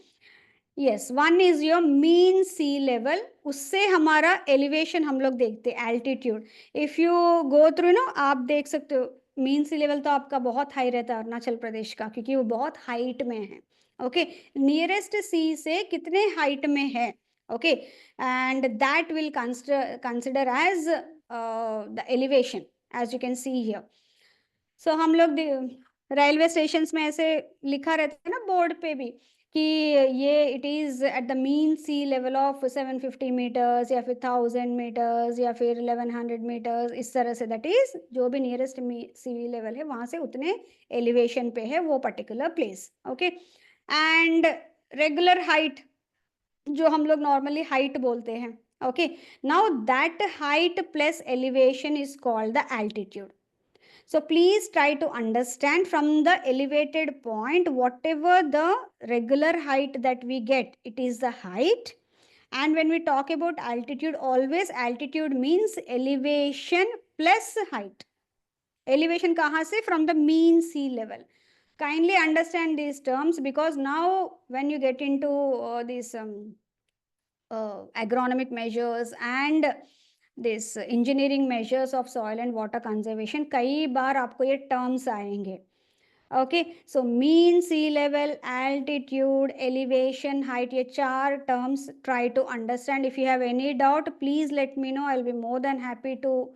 Yes, one is your mean sea level, उससे हमारा एलिवेशन हम लोग देखते हैं, altitude. If you go through ना, आप देख सकते हो मीन सी लेवल तो आपका बहुत हाई रहता है अरुणाचल प्रदेश का, क्योंकि वो बहुत हाइट में है, ओके. नियरेस्ट सी से कितने हाइट में है, okay, and that will consider as the elevation, as you can see here. So हम लोग रेलवे स्टेशन में ऐसे लिखा रहता है ना बोर्ड पे भी, कि ये it is at the mean sea level of 750 metres या फिर 1000 मीटर्स या फिर 1100 मीटर्स, इस तरह से. दैट इज जो भी नियरेस्ट सी लेवल है वहां से उतने एलिवेशन पे है वो particular place, okay. And regular height, जो हम लोग नॉर्मली हाइट बोलते हैं, okay. Now that height plus elevation is called the altitude. So please try to understand from the elevated point, whatever the regular height that we get, it is the height, And when we talk about altitude, always altitude means elevation plus height. Elevation kahan se? From the mean sea level. Kindly understand these terms, because now when you get into these agronomic measures and this engineering measures of soil and water conservation, कई बार आपको ये terms आएंगे. Okay, so mean sea level, altitude, elevation, height, ये चार terms try to understand. If you have any doubt, please let me know. I'll be more than happy to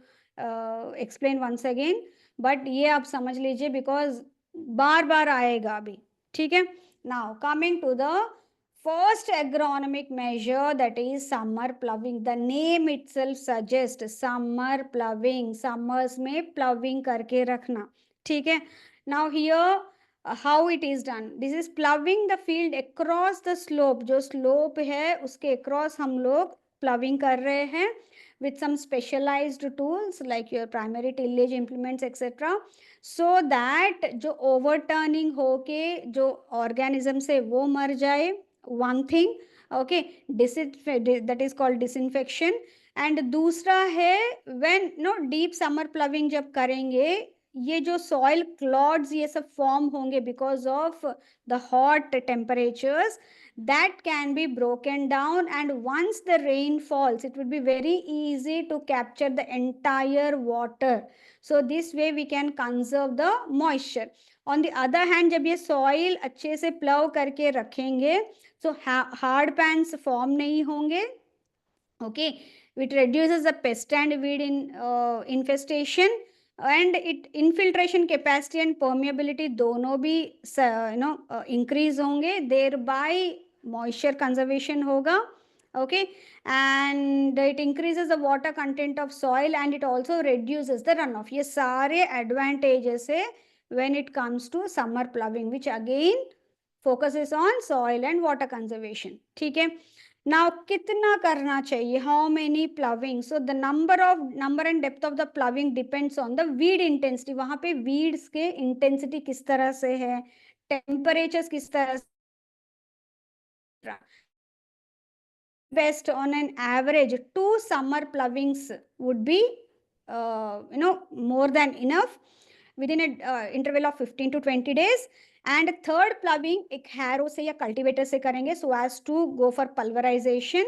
explain once again. But ये आप समझ लीजिए, because बार बार आएगा अभी. ठीक है. Now coming to the first agronomic measure, that is summer ploughing. The name itself suggests summer ploughing. Summers में ploughing करके रखना. ठीक है. Now here how it is done. This is ploughing the field across the slope. जो slope है उसके across हम लोग ploughing कर रहे हैं with some specialized tools like your primary tillage implements etc. So that जो overturning होके जो organism से वो मर जाए. One thing, okay, that is called disinfection. And दूसरा है when no deep summer ploughing जब करेंगे, ये जो soil clods ये सब form होंगे because of the hot temperatures, that can be broken down, and once the rain falls it would be very easy to capture the entire water. So this way we can conserve the moisture. On the other hand, जब ये soil अच्छे से plow करके रखेंगे, so hard pans form नहीं होंगे. Okay, it reduces the pest and weed infestation, and it infiltration capacity and permeability दोनों भी increase होंगे, thereby moisture conservation होगा. Okay, and it increases the water content of soil, and it also reduces the runoff. ये सारे advantages है when it comes to summer ploughing, which again focuses on soil and water conservation. ठीक है. Now कितना करना चाहिए? How many ploughing? So the number and depth of the ploughing depends on the weed intensity. वहाँ पे weeds के intensity किस तरह से है, temperatures किस तरह से. Best on an average 2 summer ploughings would be more than enough within a interval of 15 to 20 days. And third ploughing एक harrow से या cultivator से करेंगे so as to go for pulverization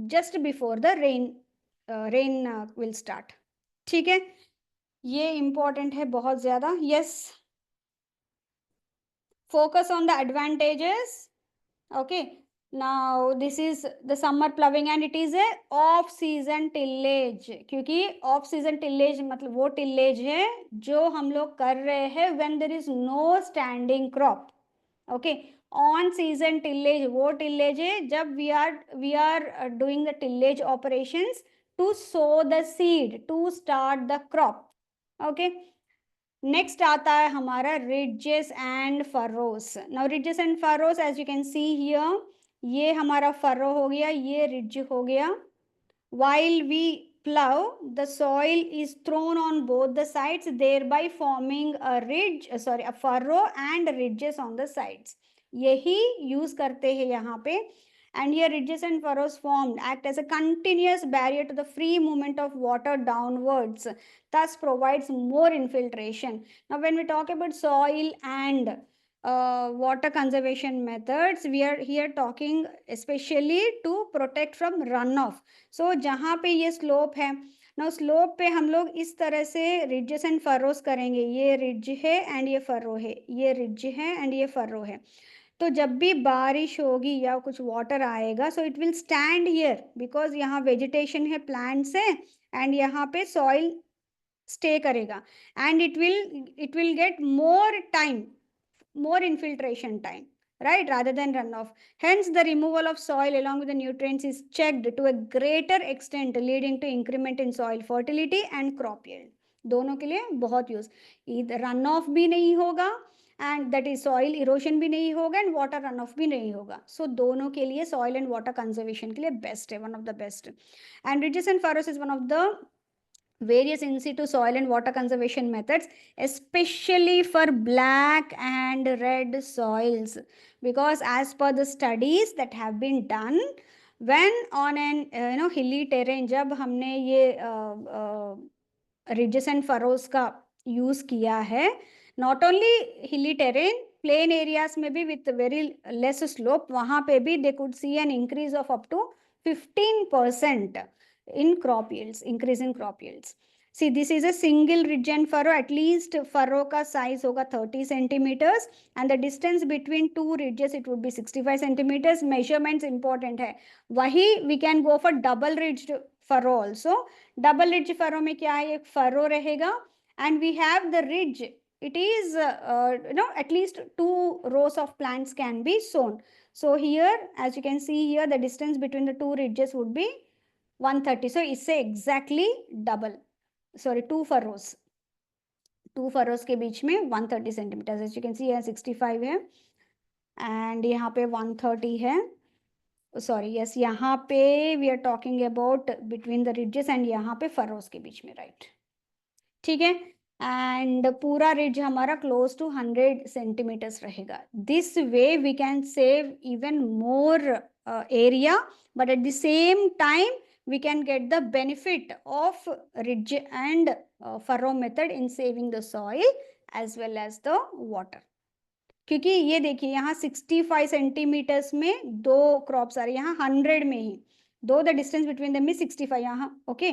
just before the rain will start. ठीक है. ये important है बहुत ज़्यादा. Yes, focus on the advantages. Okay, now this is the summer ploughing and it is a off season tillage. क्योंकि off season tillage मतलब वो tillage है जो हम लोग कर रहे हैं when there is no standing crop. Okay, on season tillage वो tillage है जब we are doing the tillage operations to sow the seed to start the crop. Okay, next आता है हमारा ridges and furrows. Now ridges and furrows as you can see here, ये हमारा furrow हो गया, ये रिज हो गया. while we plow, the soil is thrown on both the sides, thereby forming a a furrow and ridges on the sides. यही use करते हैं यहाँ पे. And here ridges and furrows formed act as a continuous barrier to the free movement of water downwards, thus provides more infiltration. Now when we talk about soil and water conservation methods, we are here talking especially to protect from runoff. So जहाँ पे ये slope है, now slope पे हम लोग इस तरह से ridges and furrows करेंगे. ये ridge है and ये furrow है, ये ridge है and ये furrow है. तो जब भी बारिश होगी या कुछ वाटर आएगा, सो it will stand here because यहाँ वेजिटेशन है प्लांट्स है एंड यहाँ पे सॉइल स्टे करेगा and it will get more time, more infiltration time, right, rather than runoff. Hence the removal of soil along with the nutrients is checked to a greater extent, leading to increment in soil fertility and crop yield. दोनों के लिए बहुत use. इधर run of भी नहीं होगा and that is soil erosion भी नहीं होगा एंड वाटर रन ऑफ भी नहीं होगा. सो दोनों के लिए सॉइल एंड वाटर कंजर्वेशन के लिए बेस्ट है, one of the best. And ridges and ferrous is one of the various in situ soil and water conservation methods, especially for black and red soils, because as per the studies that have been done, when on an hilly terrain, जब हमने ये ridges and furrows का use किया है, not only hilly terrain, plain areas में भी with very less slope, वहां पे भी they could see an increase of up to 15% in crop yields, increase in crop yields. See, this is a single ridge and furrow. At least furrow का size होगा 30 centimeters and the distance between two ridges it would be 65 centimeters. Measurements important है. वही we can go for double ridged furrow also. Double ridge furrow में क्या है, एक furrow रहेगा and we have the ridge. It is at least 2 rows of plants can be sown. So here, as you can see here, the distance between the two ridges would be 130. So इससे exactly double, sorry, 2 furrows, 2 furrows के बीच में 130 centimetre. As you can see यहाँ 65 है and यहाँ पे 130 है. Sorry, yes, यहाँ पे we are talking about between the ridges and यहाँ पे फरोज के बीच में, राइट. ठीक है, एंड पूरा रिज हमारा क्लोज टू 100 सेंटीमीटर्स रहेगा. This way we can save even more area, but at the same time we can get the benefit of ridge and furrow method in saving the soil as well as the water. क्योंकि ये देखिए यहाँ 65 centimetres में 2 crops आ रही है, यहाँ 100 में ही, though the distance between them is 65 यहाँ, okay,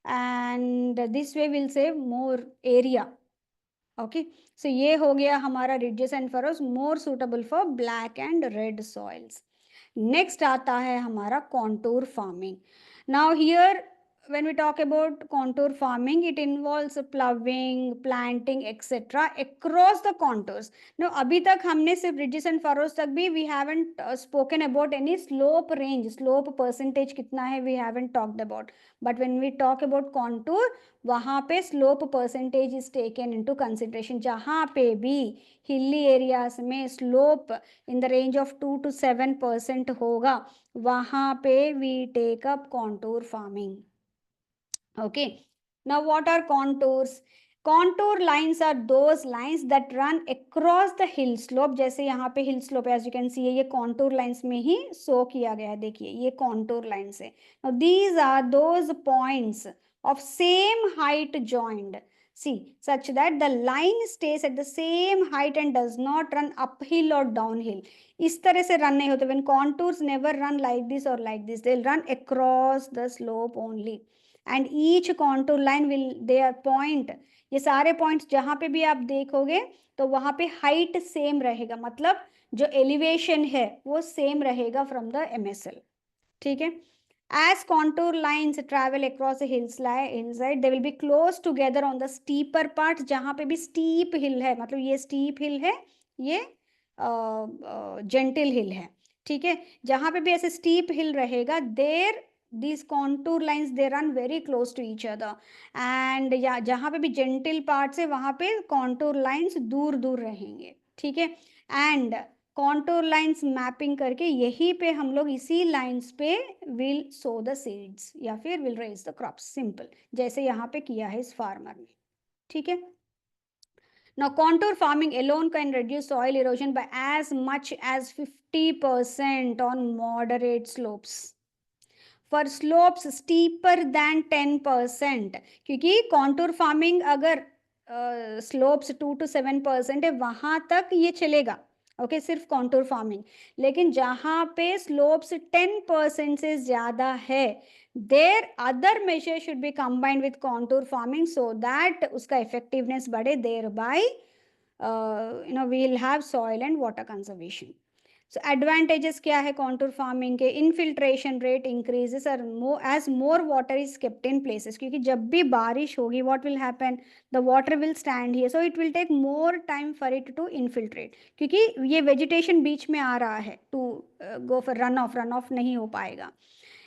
and this way will save more area. Okay, so ये हो गया हमारा ridges and furrows, more suitable for black and red soils. Next आता है हमारा contour farming. Now here when we talk about contour farming, it involves ploughing, planting, etc. across the contours. Now अभी तक हमने सिर्फ ridges and furrows तक भी we haven't spoken about any slope range, slope percentage कितना है we haven't talked about. But when we talk about contour, वहाँ पे slope percentage is taken into consideration. जहाँ पे भी hilly areas में slope in the range of 2 to 7% होगा, वहाँ पे we take up contour farming. Okay, now what are contours? Contour lines are those lines that run across the hill slope. जैसे यहाँ पे hill slope as you can see ये contour lines में ही show किया गया है, देखिए ये contour lines है. Now these are those points of same height joined, see, such that the line stays at the same height and does not run uphill or downhill. इस तरह से run नहीं होते. When contours never run like this or like this, they'll run across the slope only. And each contour line will their point, ये सारे points जहां पे भी आप देखोगे तो वहां पे हाइट सेम रहेगा, मतलब जो एलिवेशन है वो सेम रहेगा फ्रॉम द MSL. ठीक है, as contour lines travel across a hillside they will be close together on the steeper part. जहां पे भी steep hill है, मतलब ये steep hill है, ये gentle hill है. ठीक है, जहां पे भी ऐसे steep hill रहेगा, there these contour lines they run very close to each other. and या जहाँ पे भी gentle parts है वहाँ पे contour lines दूर दूर रहेंगे. ठीक है, and contour lines mapping करके यहीं पे हम लोग इसी lines पे will sow the seeds या फिर will raise the crops. simple, जैसे यहाँ पे किया है इस farmer ने. ठीक है, now contour farming alone can reduce soil erosion by as much as 50% on moderate slopes. For slopes steeper than 10%. क्योंकि कॉन्टूर फार्मिंग अगर स्लोप्स 2 to 7% है वहां तक ये चलेगा, ओके, सिर्फ कॉन्टूर फार्मिंग. लेकिन जहां पे स्लोप्स 10% से ज्यादा है, there other measure should be combined with contour farming so that उसका इफेक्टिवनेस बढ़े, thereby we will have soil and water conservation. So advantages क्या है कॉन्टूर फार्मिंग के? इनफिल्ट्रेशन रेट इंक्रीजेस और as more water is kept in places. क्योंकि जब भी बारिश होगी what will happen, the water will stand here, so it will take more time for it to infiltrate. क्योंकि ये वेजिटेशन बीच में आ रहा है, to go for run off नहीं हो पाएगा.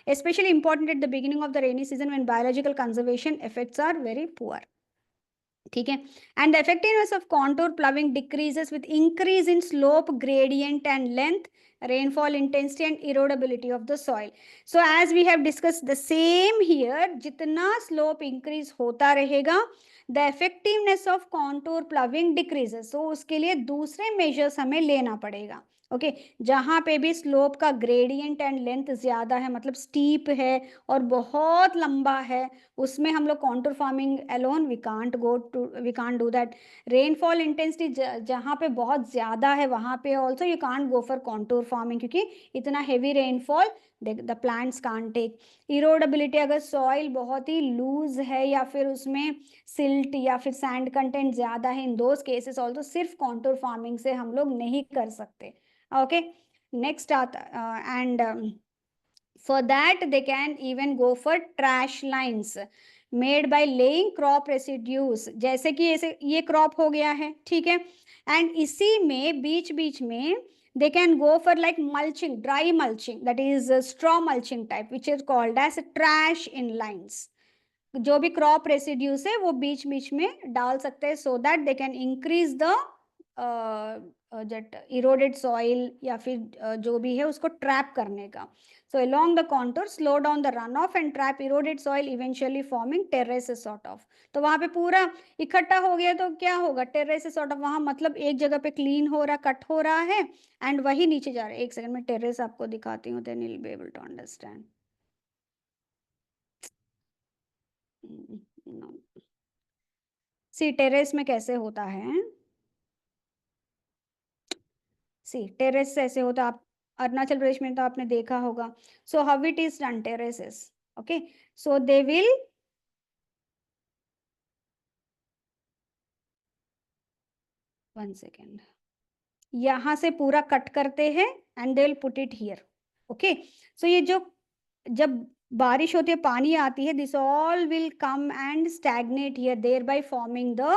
especially important at the beginning of the rainy season when biological conservation effects are very poor. ठीक है, and the effectiveness of contour प्लविंग decreases with increase in slope gradient and length, rainfall intensity and erodibility of the soil. So as we have discussed the same here, जितना slope increase होता रहेगा the effectiveness of contour ploughing decreases. So उसके लिए दूसरे measures हमें लेना पड़ेगा. Okay जहां पे भी स्लोप का ग्रेडियंट एंड लेंथ ज्यादा है, मतलब स्टीप है और बहुत लंबा है, उसमें हम लोग contour farming alone we can't do that. Rainfall intensity जहां पे बहुत ज्यादा है वहां पे also you can't go for contour farming, क्योंकि इतना heavy rainfall the plants can't take. Erodibility, अगर सॉइल बहुत ही लूज है या फिर उसमें सिल्ट या फिर सैंड कंटेंट ज्यादा है, इन दोज केसेस ऑल्सो सिर्फ कॉन्टूर फार्मिंग से हम लोग नहीं कर सकते। Okay, next and for that they can even go for trash lines made by laying crop residues, जैसे कि ऐसे ये क्रॉप हो गया है, ठीक है, एंड इसी में बीच बीच में they can go for like mulching, dry mulching, that is straw mulching type, which is called as trash in lines। जो भी क्रॉप रेसिड्यूज है वो बीच बीच में डाल सकते हैं, so that they can increase the जट इरोडेड सॉइल या फिर जो भी है उसको ट्रैप करने का। So along the contour slow down the run off and trap eroded soil eventually forming terraces sort of. तो वहां पे पूरा इकट्ठा हो गया तो क्या होगा, टेरेसेस सॉर्ट ऑफ, वहां मतलब एक जगह पे क्लीन हो रहा, कट हो रहा है एंड वही नीचे जा रहा है। एक सेकंड में टेरेस आपको दिखाती हूँ, then you will be able to understand. See terrace में कैसे होता है, सी टेरेस से ऐसे होता, आप अरुणाचल प्रदेश में तो आपने देखा होगा। So how it is done terraces, okay, so they will, 1 second, यहां से पूरा कट करते हैं and they will put it here, okay. So ये जो जब बारिश होती है, पानी आती है, this all will come and stagnate here, thereby forming the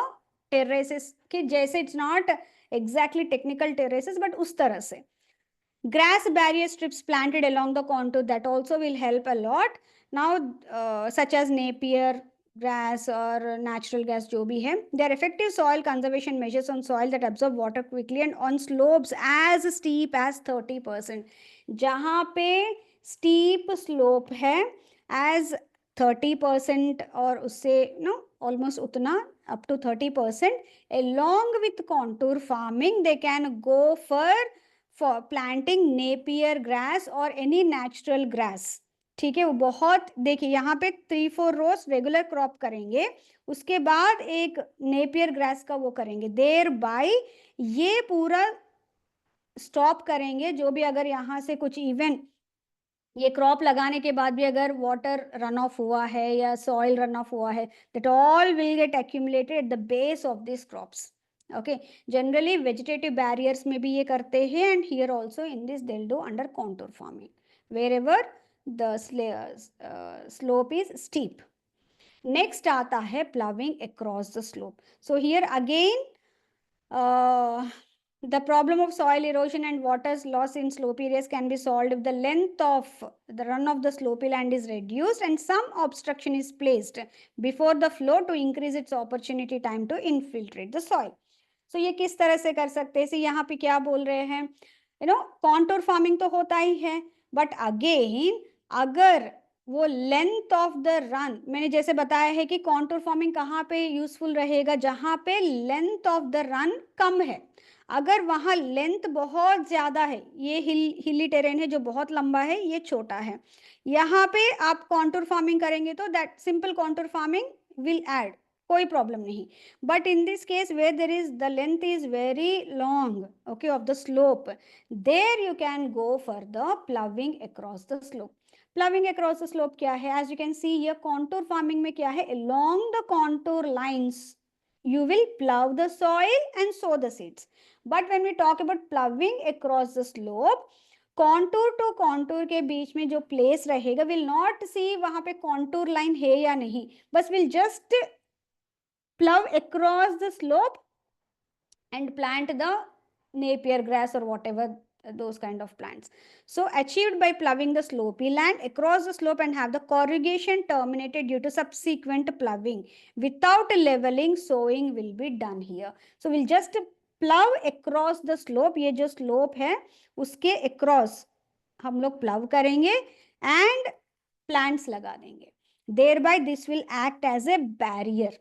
terraces के जैसे, it's not exactly technical terraces but उस तरह से। Grass barrier strips planted along the contour, that also will help a lot now, such as napier grass or natural gas जो भी है, they are effective soil conservation measures on soil that absorb water quickly and on slopes as steep as 30%। जहाँ पे steep slope है as 30% और उससे almost उतना up to 30%, along with contour farming they can go for planting napier grass और any natural grass, ठीक है। वो बहुत, देखिए यहाँ पे 3-4 रोज रेगुलर क्रॉप करेंगे, उसके बाद एक नेपियर ग्रास का वो करेंगे, देर बाय ये पूरा स्टॉप करेंगे जो भी, अगर यहाँ से कुछ इवन ये क्रॉप लगाने के बाद भी अगर वाटर रन ऑफ हुआ है या सॉइल रन ऑफ हुआ है, that all will get accumulated at the base of this crops, okay. Generally vegetative barriers में भी ये करते हैं and here also in this they do under contour farming wherever the slope is steep. Next आता है plowing across the slope. So here again the problem of soil erosion and water loss in slopy areas can be solved if the length of the run of the slopy land is reduced and some obstruction is placed before the flow to increase its opportunity time to infiltrate the soil। So ये किस तरह से कर सकते हैं, इसे यहाँ पे क्या बोल रहे हैं, कॉन्टूर फार्मिंग तो होता ही है, बट अगेन अगर वो लेंथ ऑफ द रन, मैंने जैसे बताया है कि कॉन्टूर फार्मिंग कहाँ पे यूजफुल रहेगा, जहां पे लेंथ ऑफ द रन कम है। अगर वहां लेंथ बहुत ज्यादा है, ये हिली टेरेन है जो बहुत लंबा है, ये छोटा है, यहाँ पे आप कॉन्टूर फार्मिंग करेंगे तो that simple contour farming will add, कोई प्रॉब्लम नहीं। But in this case where there is the length is very long, okay, of the slope, there you can go for the plowing across the slope. Plowing across the slope क्या है, as you can सी ये contour farming में क्या है, along the contour lines you will plow the soil and sow the seeds। but when we talk about plowing across the slope, contour to contour के बीच में जो प्लेस रहेगा, will not सी वहां पे कॉन्टूर लाइन है या नहीं, बस will just plough across the slope and plant the napier grass or whatever those kind of plants, so achieved by ploughing the slopy land across the slope and have the corrugation terminated due to subsequent ploughing without leveling, sowing will be done here। so we'll just plough across the slope, ये जो slope है उसके across हम लोग plough करेंगे and plants लगा देंगे, thereby this will act as a barrier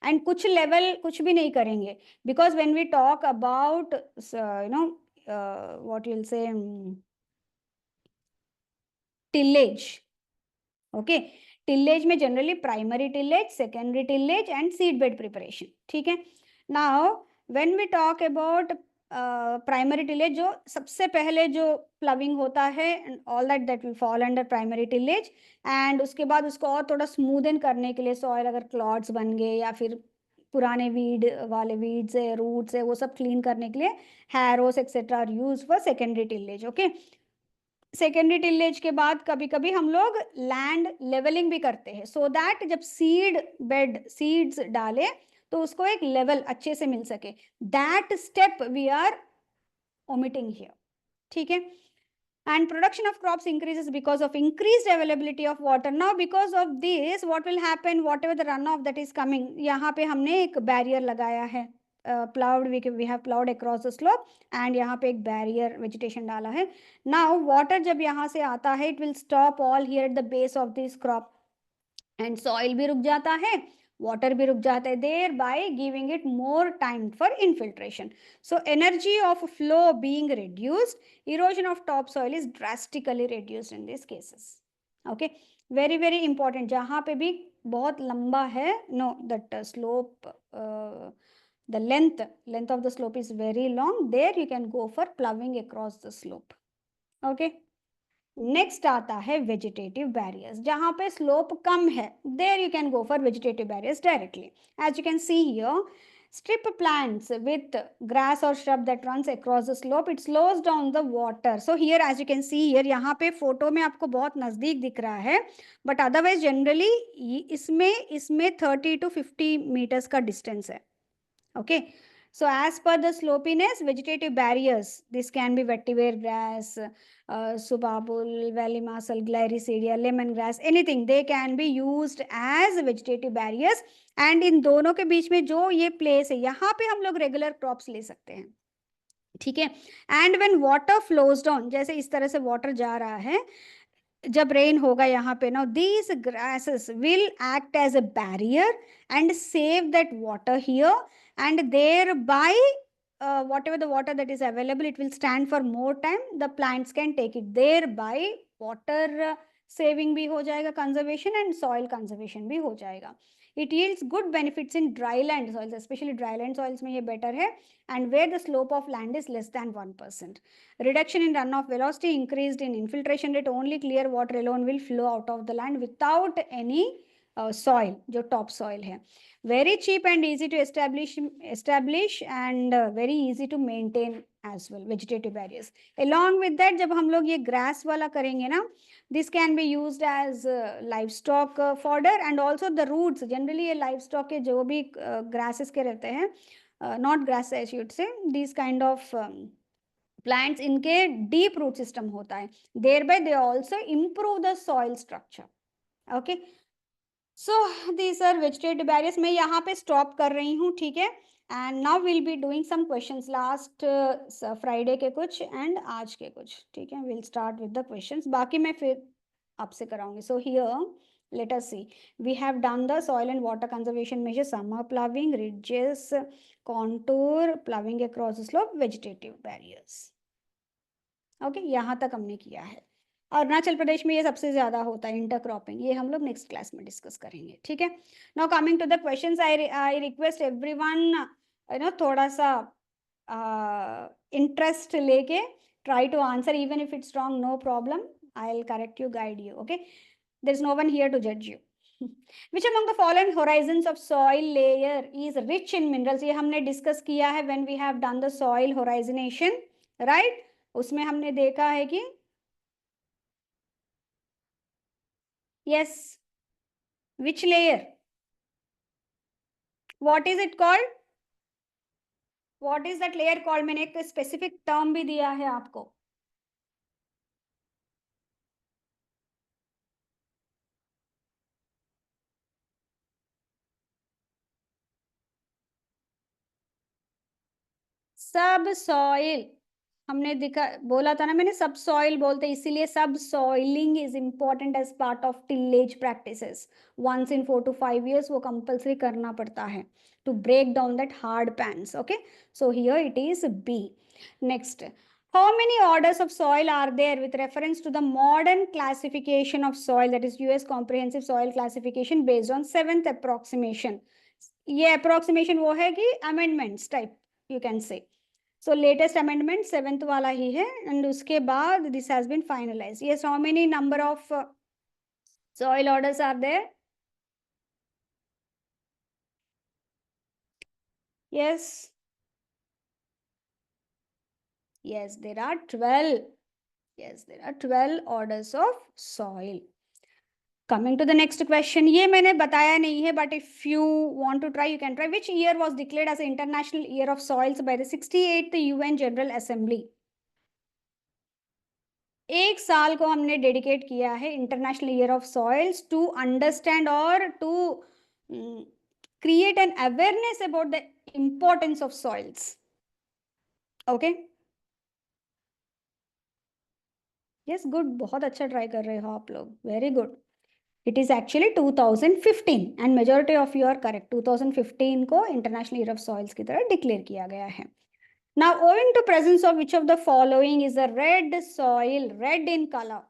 and कुछ लेवल कुछ भी नहीं करेंगे, because when we talk about what you'll say, tillage. Okay, tillage में generally primary tillage, secondary tillage and seed bed preparation, ठीक है। Now when we talk about primary tillage, जो सबसे पहले जो प्लविंग होता है, all that will fall under primary tillage. And उसके बाद उसको और थोड़ा स्मूदन करने के लिए, सॉइल अगर क्लॉड्स बन गए या फिर पुराने वीड वाले वीड्स है, रूट्स है, वो सब क्लीन करने के लिए harrows etcetera are use for secondary tillage. Okay, secondary tillage के बाद कभी कभी हम लोग लैंड लेवलिंग भी करते हैं, सो दैट जब सीड बेड सीड्स डाले तो उसको एक लेवल अच्छे से मिल सके। That step we are omitting here, ठीक है। And production of crops increases because of increased availability of water. Now because of this what will happen, whatever the runoff that is coming, यहाँ पे हमने एक बैरियर लगाया है, plowed, we have plowed across the slope and यहाँ पे एक barrier vegetation डाला है। Now water जब यहाँ से आता है, it will stop all here at the base of this crop and soil भी रुक जाता है, water भी रुक जाता है, thereby giving it more time for infiltration. So energy of flow being reduced, erosion of topsoil is drastically reduced in these cases. Okay, very very important. जहाँ पे भी बहुत लंबा है, no, that slope, the length of the slope is very long, there you can go for ploughing across the slope. Okay, next आता है vegetative barriers, जहां पे स्लोप कम है, there you can go for vegetative barriers directly. As you can see here, strip plants with grass or shrub that runs across the slope, it slows down the water. So here as you can see here, यहाँ पे photo में आपको बहुत नजदीक दिख रहा है, but otherwise generally इसमें 30 to 50 मीटर्स का डिस्टेंस है। Okay, so as per the slopiness, vegetative barriers, this can be vetiver grass, subabul, valley mussel, glyricidia, lemongrass, anything, they can be used as vegetative barriers. and इन दोनों के बीच में जो ये place है, यहाँ पे हम लोग रेगुलर क्रॉप्स ले सकते हैं, ठीक है। And when water flows down, जैसे इस तरह से वाटर जा रहा है, जब रेन होगा यहाँ पे, now these grasses will act as a barrier and save that water here, and thereby whatever the water that is available, it will stand for more time, the plants can take it, thereby water saving भी हो जाएगा, conservation and soil conservation भी हो जाएगा। it yields good benefits in dryland soils, especially dryland soils में ये better है, and where the slope of land is less than 1%. Reduction in runoff velocity, increased in infiltration rate, only clear water alone will flow out of the land without any soil, जो top soil है। Very cheap and easy to establish and very easy to maintain as well, vegetative barriers. Along with that, जब हम लोग ये grass वाला करेंगे ना, this can be used as livestock fodder, and also the roots, generally ये livestock के जो भी grasses के रहते हैं, not grass I should say, these kind of plants, इनके deep root system होता है, thereby they also improve the soil structure. Okay, so these are vegetative barriers. मैं यहाँ पे stop कर रही हूँ, ठीक है। and now we'll be doing some questions, last Friday के कुछ and आज के कुछ, ठीक है। we'll start with the questions, बाकी मैं फिर आपसे कराऊंगी। so here let us see, we have done the soil and water conservation measures, summer ploughing, ridges, contour, ploughing across the slope, vegetative barriers. Okay, यहाँ तक हमने किया है। अरुणाचल प्रदेश में ये सबसे ज्यादा होता है इंटरक्रॉपिंग, ये हम लोग नेक्स्ट क्लास में डिस्कस करेंगे, ठीक है। Now coming to the questions, I request everyone, you know, थोड़ा सा इंटरेस्ट लेके try to answer, even if it's wrong, no problem, I will correct you, guide you, okay. There is no one here to जज you. Which among the following horizons of soil layer is rich in minerals? ये हमने discuss किया है when we have done the soil horizonation, right? उसमें हमने देखा है कि yes, which layer, what is it called, what is that layer called? मैंने एक स्पेसिफिक टर्म भी दिया है आपको, सब सॉइल, हमने दिखा, बोला था ना मैंने, सब सॉइल बोलते हैं, इसीलिए subsoiling is important as part of tillage practices, once in 4 to 5 years वो कंपल्सरी करना पड़ता है to break down that hard pans. Okay, so here it is B. Next, How many orders of soil are there with reference to the modern classification of soil, that is US comprehensive soil classification based on seventh approximation? ये approximation वो है कि amendments type you can say. So latest amendment seventh वाला ही है, and उसके बाद this has been finalized. Yes, how many number of soil orders are there? Yes. Yes, there are 12. Yes, there are 12 orders of soil. Coming to the next question, ये मैंने बताया नहीं है, but if you want to try, you can try. Which year was declared as International Year of Soils by the 68th UN General Assembly? एक साल को हमने dedicate किया है international year of soils to understand और to create an awareness about the importance of soils. Okay, yes, good, बहुत अच्छा ट्राई कर रहे हो आप लोग, very good. It is actually 2015 and majority of you are correct. 2015 को इंटरनेशनल ईयर ऑफ सॉइल्स की तरह डिक्लेयर किया गया है. Now, owing to presence of which of the following is a red soil, red in color?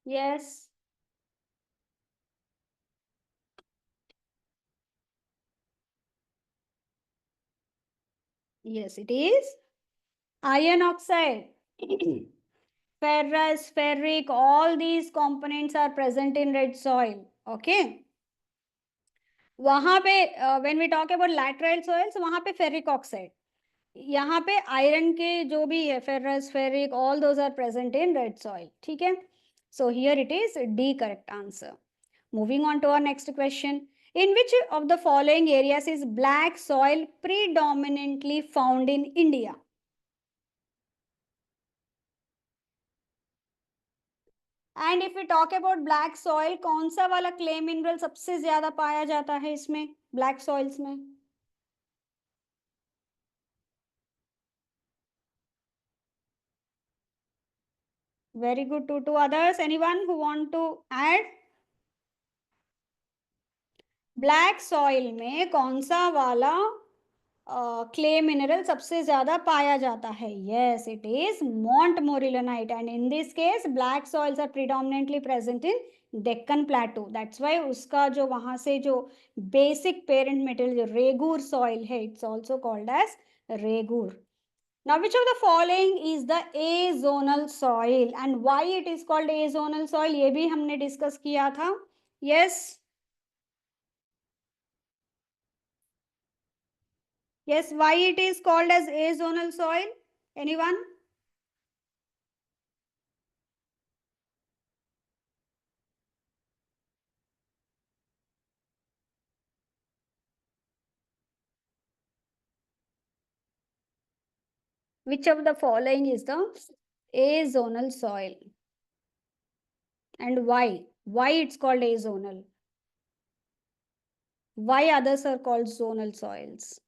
Yes, yes, it is iron oxide. Ferrous, ferric, all these components are present in red soil. Okay. वहां पे when we talk about lateral soils, वहां पे ferric oxide. यहाँ पे iron के जो भी है, ferrous, ferric, all those are present in red soil. ठीक है, so here it is D correct answer. Moving on to our next question. In which of the following areas is black soil predominantly found in India? And if we talk about black soil, कौन सा वाला clay mineral सबसे ज्यादा पाया जाता है इसमें, black soils में? Very good. To others, anyone who want to add? Black soil में कौन सा वाला क्ले मिनरल सबसे ज्यादा पाया जाता है? Yes, it is montmorillonite. And in this case black soils are predominantly present in Deccan plateau. That's why उसका जो वहां से जो बेसिक पेरेंट मटेरियल जो रेगूर सॉइल है, it's also called as regur. Now, which of the following is the azonal soil and why it is called azonal soil? ये भी हमने डिस्कस किया था. Yes. Yes, why it is called as azonal soil? Anyone? Which of the following is the azonal soil? And why? Why it's called azonal? Why others are called zonal soils?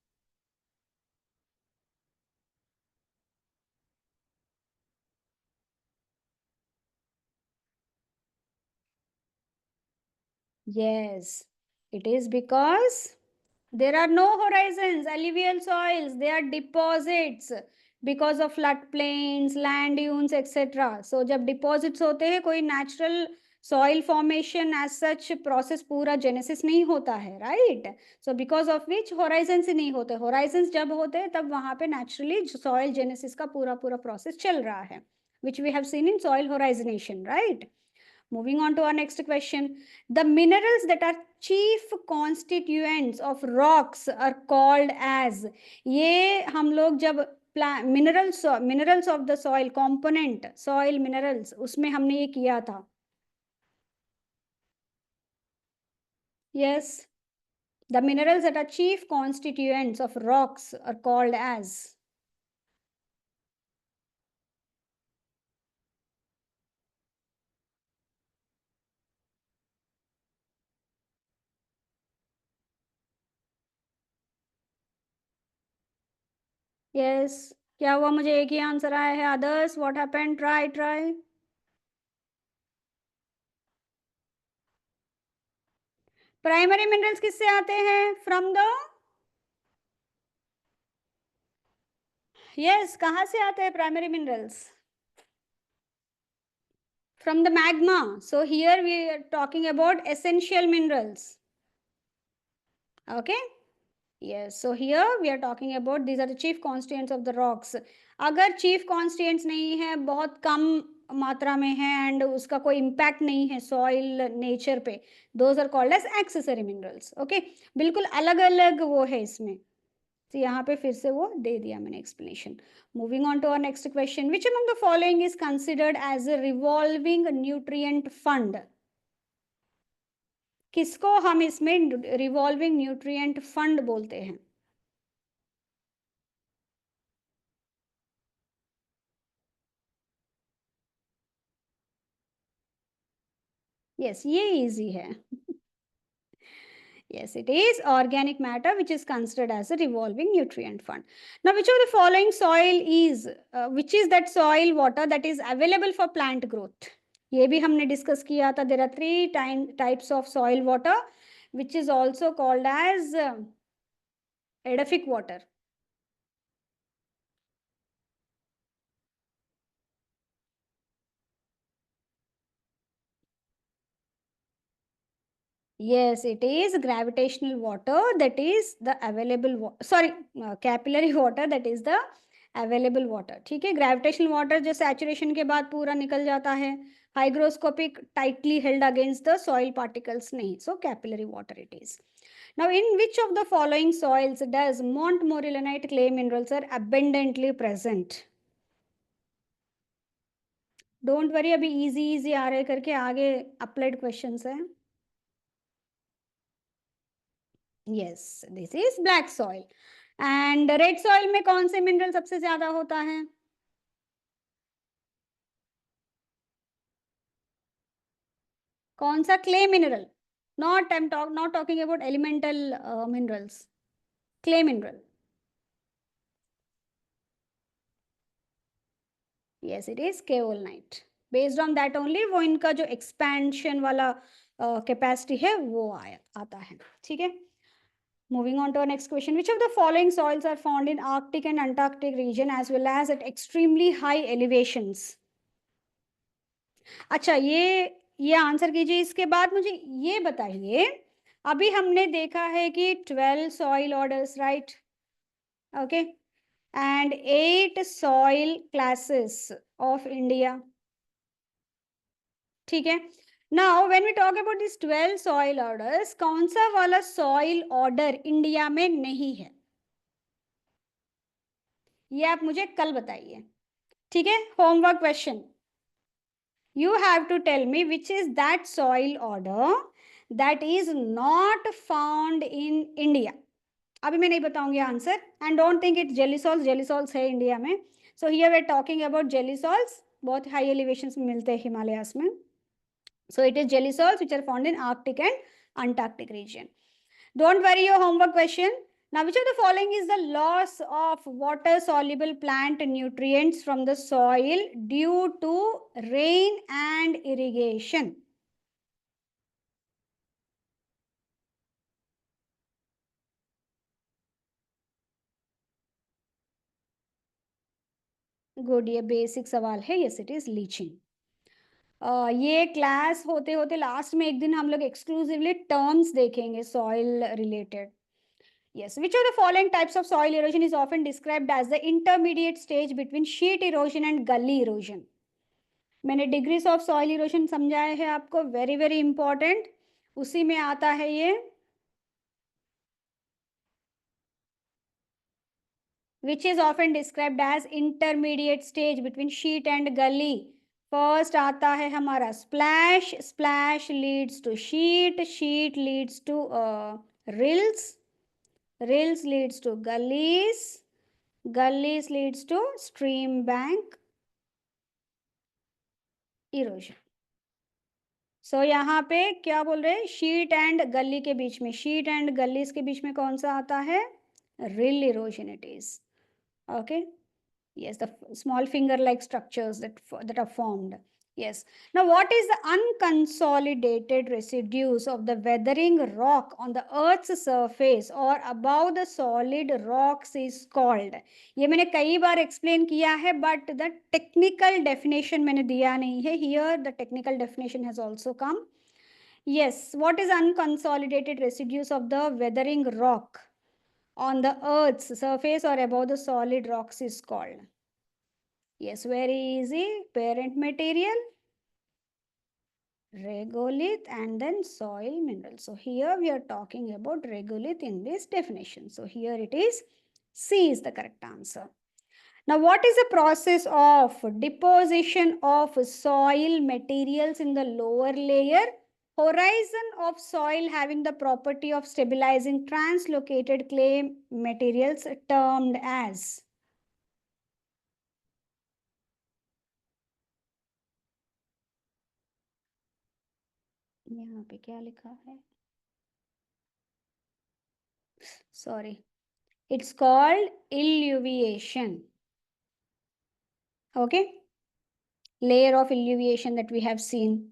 Yes, it is because there are no horizons, alluvial soils, they are deposits because of floodplains, land dunes, etc. So जब deposits होते हैं, कोई natural soil formation as such process पूरा genesis नहीं होता है, right? So because of which horizons ही नहीं होते. Horizons जब होते हैं तब वहाँ पे naturally soil genesis का पूरा पूरा process चल रहा है, which we have seen in soil horizonation, right? Moving on to our next question. The minerals that are chief constituents of rocks are called as. ये हम लोग जब minerals of the soil component, soil minerals, उसमें हमने ये किया था. Yes, the minerals that are chief constituents of rocks are called as. Yes, क्या हुआ? मुझे एक ही आंसर आया है। Others what happened? Try try. Primary minerals किससे आते हैं? फ्रॉम द, यस, कहाँ से आते हैं primary minerals? From the magma. So here we are talking about essential minerals. Okay. Yes. So here we are talking about these are the chief constituents of the rocks. अगर chief constituents नहीं है, बहुत कम मात्रा में है and उसका कोई impact नहीं है सॉइल नेचर पे, those are called as accessory minerals. Okay, बिल्कुल अलग अलग वो है इसमें। तो यहाँ पे फिर से वो दे दिया मैंने explanation. Moving on to our next question, which among the following is considered as a revolving nutrient fund? किसको हम इसमें रिवॉल्विंग न्यूट्रिएंट फंड बोलते हैं? यस, ये इजी है। Yes, it is organic matter which is considered as a revolving nutrient fund. Now, which of the following soil is, which is that soil water that is available for plant growth? ये भी हमने discuss किया था। There are three types of soil water, which is also called as edaphic water. Yes, it is gravitational water that is the available sorry, capillary water that is the available water. ठीक है, gravitational water जो saturation के बाद पूरा निकल जाता है, hygroscopic tightly held against the soil particles नहीं, so capillary water it is. Now, in which of the following soils does Montmorillonite clay minerals are abundantly present? Don't worry, अभी easy easy आ रहे करके आगे अप्लाइड क्वेश्चंस हैं। Yes, this is black soil. And red soil में कौन से mineral सबसे ज्यादा होता है? कौन सा? Clay mineral. Not, not talking about elemental minerals, clay mineral. Yes, it is kaolinite. Based on that only वो इनका जो एक्सपेंशन वाला कैपेसिटी है वो आया आता है। ठीक है, moving on to our next question, which of the following soils are found in Arctic and Antarctic region as well as at extremely high elevations? अच्छा, ये आंसर कीजिए। इसके बाद मुझे ये बताइए, अभी हमने देखा है कि 12 soil orders, right? Okay, and 8 soil classes of India. ठीक है, now when we talk about this 12 soil orders, कौन सा वाला सॉइल ऑर्डर इंडिया में नहीं है? ये आप मुझे कल बताइए। ठीक है, homework question, you have to tell me which is that soil order that is not found in India. अभी मैं नहीं बताऊंगी answer, and don't think it gelisols, gelisols है इंडिया में। So here we are talking about gelisols, बहुत high elevations में मिलते हैं हिमालयास में। So it is gelisols which are found in Arctic and Antarctic region. Don't worry, your homework question. Now, which of the following is the loss of water soluble plant nutrients from the soil due to rain and irrigation? Good, ये basic सवाल है। Yes, it is leaching. ये class होते होते last में एक दिन हम लोग एक्सक्लूसिवली टर्म्स देखेंगे soil related. Yes, which of the following types of soil erosion is often described as the intermediate stage between sheet erosion and gully erosion? मैंने डिग्रीज ऑफ सॉइल इरोशन समझाया है आपको, वेरी वेरी इंपॉर्टेंट, उसी में आता है ये। Which is often described as intermediate stage between sheet and gully. First आता है हमारा splash, splash leads to sheet, sheet leads to rills, rills leads to gullies, gullies leads to stream bank erosion. So यहाँ पे क्या बोल रहे हैं? Sheet and गली के बीच में, शीट एंड गलीज के बीच में कौन सा आता है? Rill erosion it is. Okay, Yes, the small finger-like structures that are formed. Yes. Now, what is the unconsolidated residues of the weathering rock on the Earth's surface or above the solid rocks is called? ये मैंने कई बार explain किया है, but the technical definition मैंने दिया नहीं है. Here, the technical definition has also come. Yes. What is unconsolidated residues of the weathering rock on the Earth's surface or above the solid rocks is called? Yes, very easy. Parent material, regolith, and then soil mineral. So here we are talking about regolith in this definition. So here it is C is the correct answer. Now, what is the process of deposition of soil materials in the lower layer? Horizon of soil having the property of stabilizing translocated clay materials termed as. यहाँ पे क्या लिखा है? Sorry. It's called illuviation. Okay. Layer of illuviation that we have seen.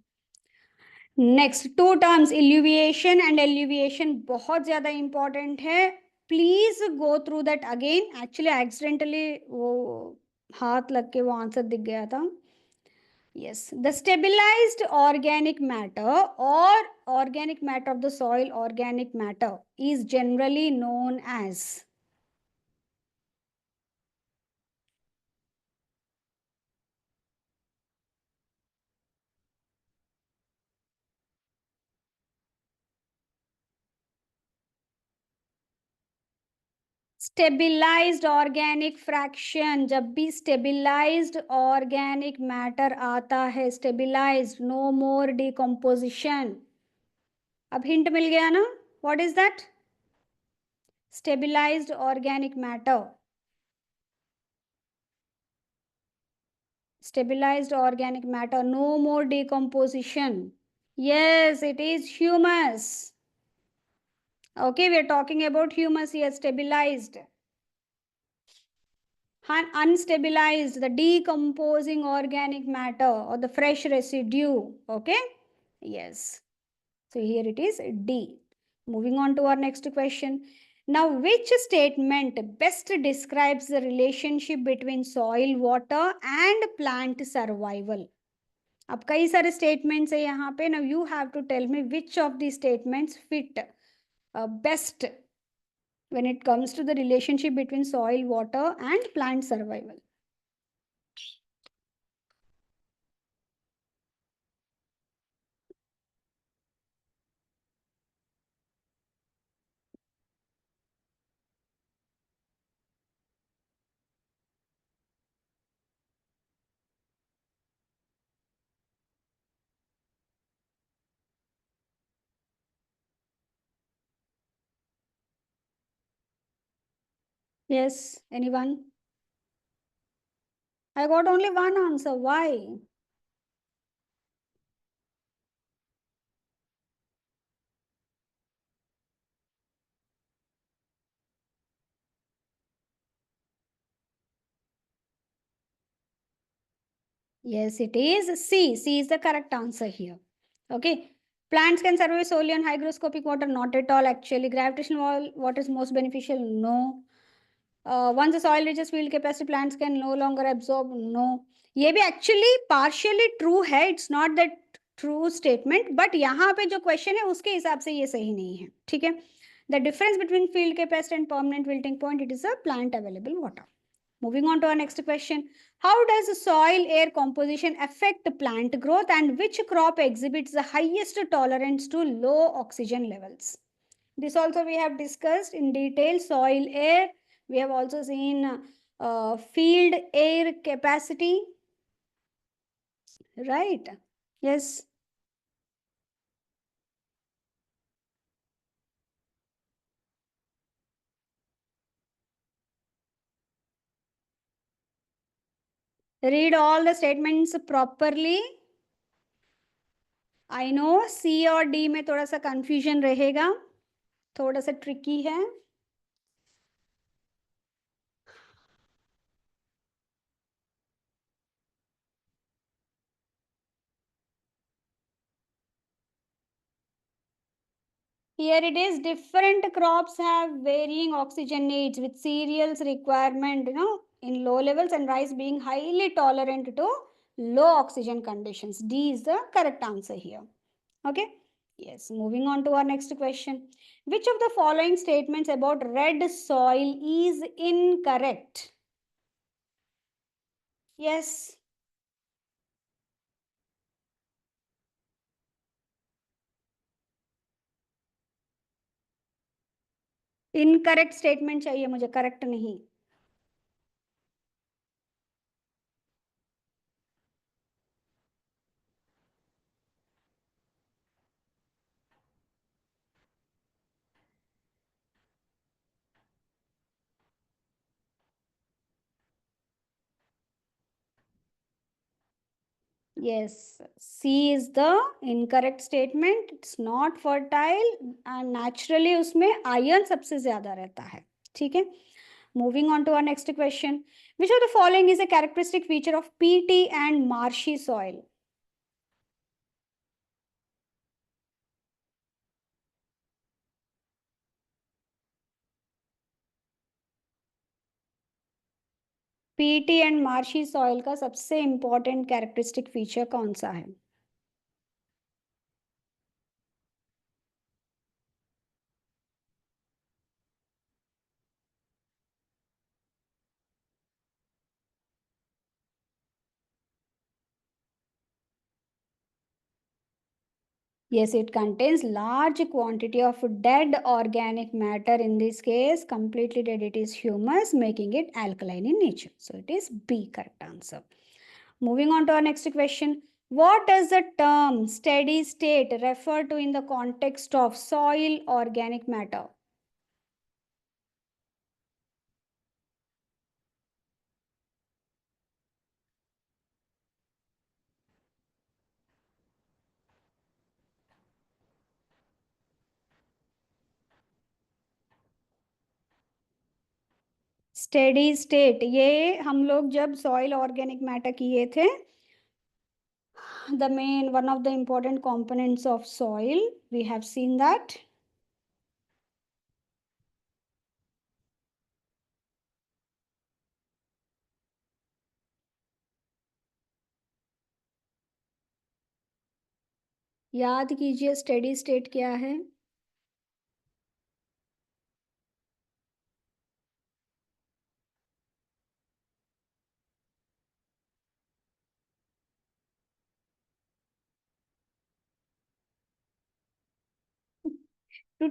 Next, two terms, illuviation and alluviation, बहुत ज़्यादा important है. Please go through that again. Actually, accidentally वो हाथ लग के वो आंसर दिख गया था. Yes, the stabilized organic matter or organic matter of the soil, organic matter is generally known as. Stabilised organic fraction. जब भी स्टेबिलाइज्ड ऑर्गेनिक मैटर आता है, स्टेबिलाइज्ड, नो मोर डिकम्पोजिशन. अब हिंट मिल गया ना? What is that? Stabilised organic matter. Stabilized organic matter, no more decomposition. Yes, it is humus. Okay, we are talking about humus here. Stabilized. Unstabilized, the decomposing organic matter or the fresh residue. Okay. Yes. So here it is D. Moving on to our next question. Now, which statement best describes the relationship between soil, water and plant survival? अब कई सारे statements है यहाँ पे. Now you have to tell me which of these statements fit best when it comes to the relationship between soil, water and plant survival. Yes, anyone? I got only one answer. Why? Yes, it is C. C is the correct answer here. Okay. Plants can survive solely on hygroscopic water. Not at all, actually. Gravitational water is most beneficial. No. Once the soil reaches field capacity, plants can no longer absorb. No. ये भी actually partially true है. It's not that true statement. But यहाँ पे जो question है उसके हिसाब से ये सही नहीं है. ठीक है. The difference between field capacity and permanent wilting point, it is a plant available water. Moving on to our next question. How does soil air composition affect plant growth and which crop exhibits the highest tolerance to low oxygen levels? This also we have discussed in detail. Soil air. We have also seen field air capacity. Right. Yes. Read all the statements properly. I know C और D में थोड़ा सा confusion रहेगा. थोड़ा सा tricky है. Here it is, different crops have varying oxygen needs, with cereals requirement, in low levels, and rice being highly tolerant to low oxygen conditions. D is the correct answer here. Okay. Yes, moving on to our next question. Which of the following statements about red soil is incorrect? Yes, incorrect statement चाहिए मुझे, correct नहीं. Yes, C is the incorrect statement. It's not fertile and naturally उसमें iron सबसे ज्यादा रहता है. ठीक है. Moving on to our next question. Which of the following is a characteristic feature of peaty and marshy soil? PT and marshy soil का सबसे important characteristic feature कौन सा है? Yes, it contains large quantity of dead organic matter. In this case, completely dead. It is humus, making it alkaline in nature. So it is B, correct answer. Moving on to our next question. What does the term steady state refer to in the context of soil organic matter? Steady state ये हम लोग जब soil organic matter किए थे, the main one of the important components of soil, we have seen that. याद कीजिए steady state क्या है.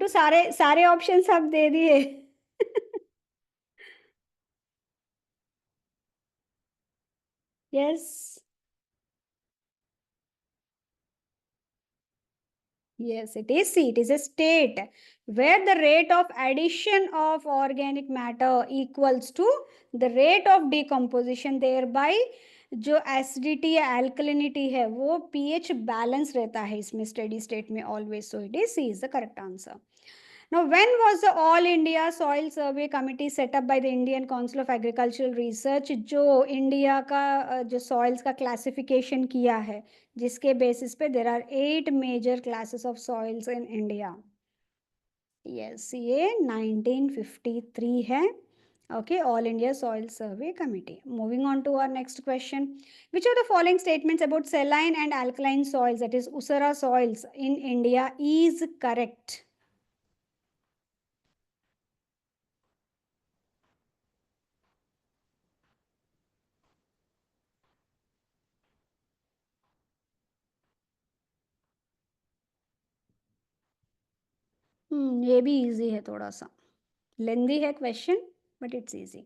टू सारे सारे ऑप्शन सब दे दिए. Yes. Yes, it is C. It is a state where the rate of addition of organic matter equals to the rate of decomposition, thereby जो acidity या एल्कलिनिटी है वो पीएच बैलेंस रहता है इसमें स्टेडी स्टेट में always. So it is C is the correct answer. Now, when was the All India Soil Survey Committee set up by the Indian Council of Agricultural Research, जो India का जो soils का classification किया है, जिसके basis पे there are 8 major classes of soils in India? Yes, ये 1953 है. Okay, All India Soil Survey Committee. Moving on to our next question. Which of the following statements about saline and alkaline soils, that is Usara soils in India, is correct? ये भी easy है थोड़ा सा. Lengthy है question, but it's easy.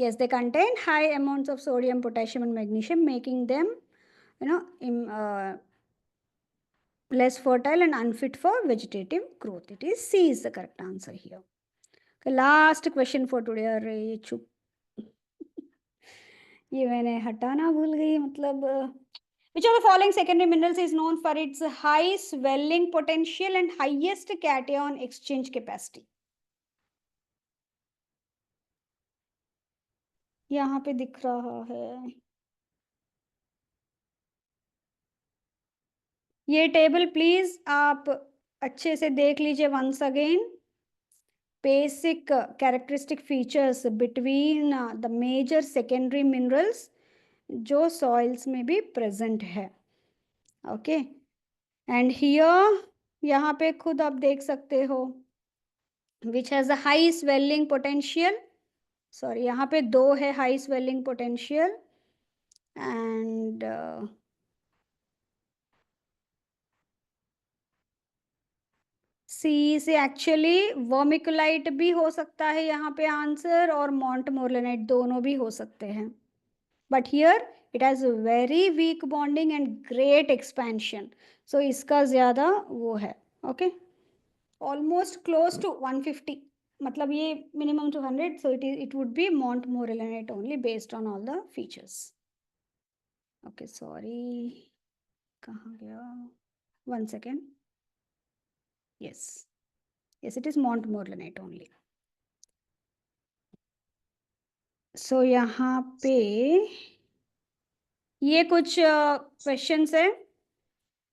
Yes, they contain high amounts of sodium, potassium, and magnesium, making them, less fertile and unfit for vegetative growth. It is C is the correct answer here. The last question for today. अरे ये चुप. ये मैंने हटाना भूल गई मतलब. Which of the following secondary minerals is known for its high swelling potential and highest cation exchange capacity? यहाँ पे दिख रहा है. ये टेबल प्लीज आप अच्छे से देख लीजिए once again. Basic characteristic features between the major secondary minerals जो सॉइल्स में भी प्रेजेंट है। ओके, एंड हियर, यहाँ पे खुद आप देख सकते हो, which has a high swelling potential. Sorry, यहाँ पे दो है हाई स्वेलिंग पोटेंशियल, एंड सी से एक्चुअली वर्मिकुलाइट भी हो सकता है यहाँ पे आंसर, और मॉन्टमोरलेनाइट, दोनों भी हो सकते हैं। But here it has very weak bonding and great expansion, so इसका ज्यादा वो है। ओके, ऑलमोस्ट क्लोज टू 150, मतलब ये minimum to 100, so it would be montmorillonite only based on all the features. Okay, sorry, कहाँ गया, 1 second. Yes, yes, it is montmorillonite only. So यहाँ पे ये कुछ क्वेश्चंस है,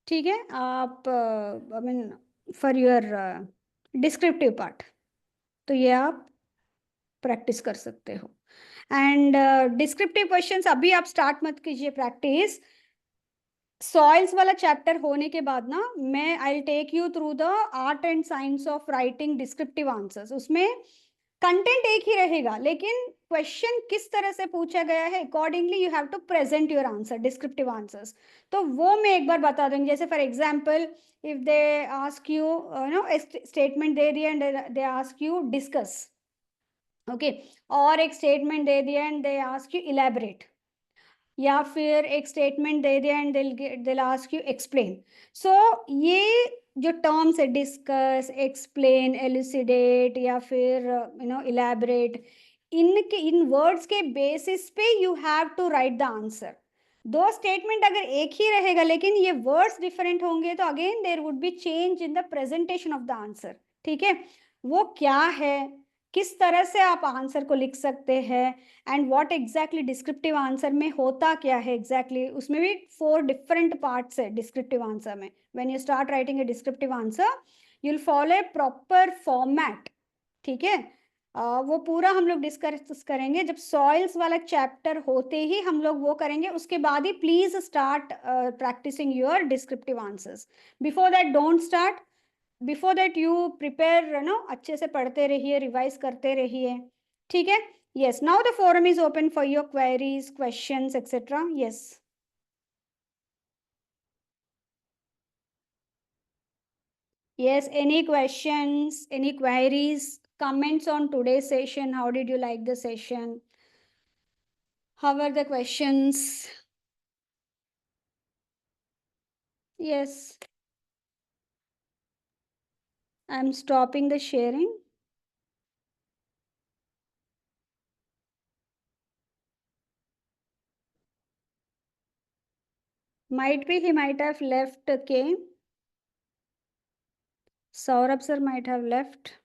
ठीक है। आप I mean for your descriptive part, तो ये आप प्रैक्टिस कर सकते हो। एंड डिस्क्रिप्टिव क्वेश्चंस अभी आप स्टार्ट मत कीजिए प्रैक्टिस। सॉइल्स वाला चैप्टर होने के बाद ना, मैं I take you through the art and science of writing descriptive answers. उसमें कंटेंट एक ही रहेगा, लेकिन क्वेश्चन किस तरह से पूछा गया है, accordingly you have to present your answer, descriptive answers. तो वो मैं एक बार बता दूंगी। जैसे for example, if they ask you know statement दे दिया and they ask you discuss, okay, और एक स्टेटमेंट दे दिया and they ask you elaborate, या फिर एक स्टेटमेंट दे दिया एंड दिल आस्क यू एक्सप्लेन। सो ये जो टर्म्स है, डिस्कस, एक्सप्लेन, एलुसिडेट, या फिर इलेबरेट, इनके इन वर्ड्स के बेसिस पे you have to write the answer. दो स्टेटमेंट अगर एक ही रहेगा लेकिन ये वर्ड्स डिफरेंट होंगे, तो again there would be change in the presentation of the answer. ठीक है, वो क्या है, किस तरह से आप आंसर को लिख सकते हैं, and what exactly descriptive answer में होता क्या है एग्जैक्टली उसमें भी 4 डिफरेंट पार्ट्स है डिस्क्रिप्टिव आंसर में। When you start writing a descriptive answer, you will follow A proper format. ठीक है, वो पूरा हम लोग डिस्कस करेंगे जब सॉइल्स वाला चैप्टर होते ही हम लोग वो करेंगे। उसके बाद ही please start practicing your descriptive answers. Before that don't start. Before that you prepare no, अच्छे से पढ़ते रहिए, रिवाइज करते रहिए। ठीक है, yes, now the forum is open for your queries, questions, etc. Yes, yes, any questions, any queries, comments on today's session? How did you like the session? How are the questions? Yes, I'm stopping the sharing. Might be he might have left, K. Saurabh sir might have left.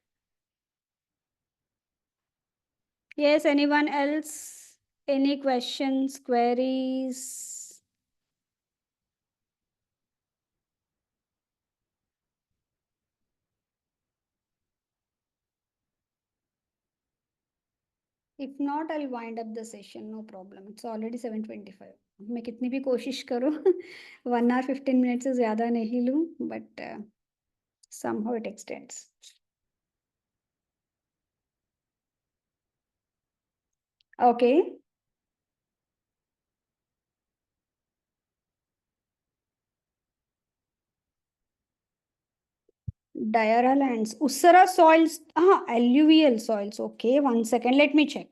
Yes, anyone else? Any questions, queries? If not, I'll wind up the session. No problem. It's already 7:25. मैं कितनी भी कोशिश करूँ 1 hour 15 minutes से ज़्यादा नहीं लूँ, but somehow it extends. Okay. Diarrhea lands. Ussara soils. Alluvial soils. Okay, 1 second. Let me check.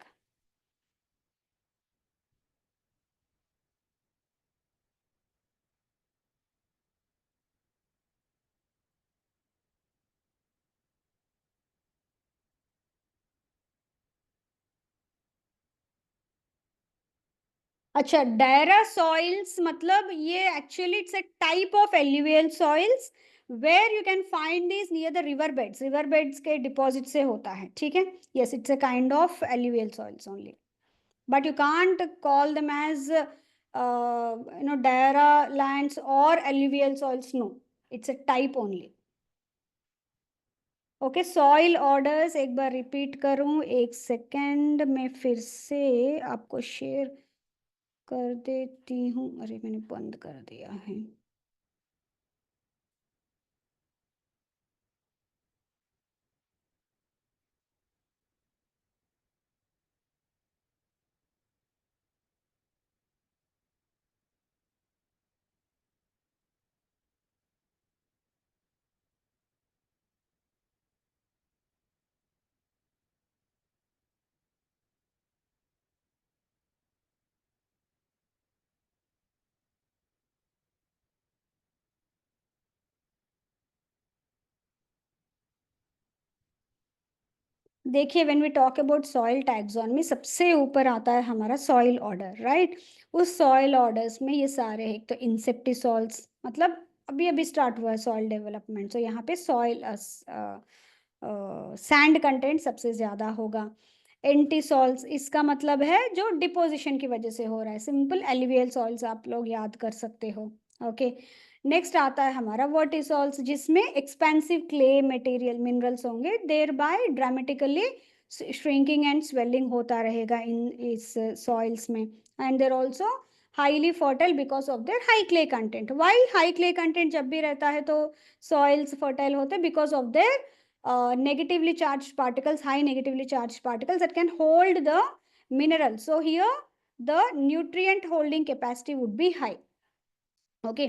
अच्छा, डायरा सॉइल्स मतलब ये actually it's a type of alluvial soils where you can find this near the river beds. River beds के deposit से होता है। ठीक है, yes, it's a kind of alluvial soils only, but you can't call them as Diarrhea lands or alluvial soils. No, it's a type only. Okay, soil orders एक बार repeat करूं, एक second में फिर से आपको शेयर कर देती हूँ। अरे मैंने बंद कर दिया है। देखिए, when we talk about soil taxonomy, सबसे ऊपर आता है हमारा सॉइल ऑर्डर, राइट। उस सॉइल ऑर्डर्स में ये सारे हैं। एक तो इंसेप्टिसॉल्स, मतलब अभी अभी स्टार्ट हुआ है सॉइल डेवलपमेंट, तो यहाँ पे सॉइल सैंड कंटेंट सबसे ज्यादा होगा। एंटीसॉल्स, इसका मतलब है जो डिपोजिशन की वजह से हो रहा है, सिंपल एलुवियल सॉइल्स आप लोग याद कर सकते हो। ओके, नेक्स्ट आता है हमारा वर्टिसॉल्स, जिसमें एक्सपेंसिव क्ले मटेरियल मिनरल्स होंगे, thereby dramatically shrinking and swelling होता रहेगा इन इस सॉइल्स में। And they're also highly fertile because of their high clay content. Why high clay content जब भी रहता है तो सॉइल्स फर्टाइल होते हैं? Because of their negatively charged particles, high negatively charged particles that can hold the mineral. So here the nutrient holding capacity would be high. Okay,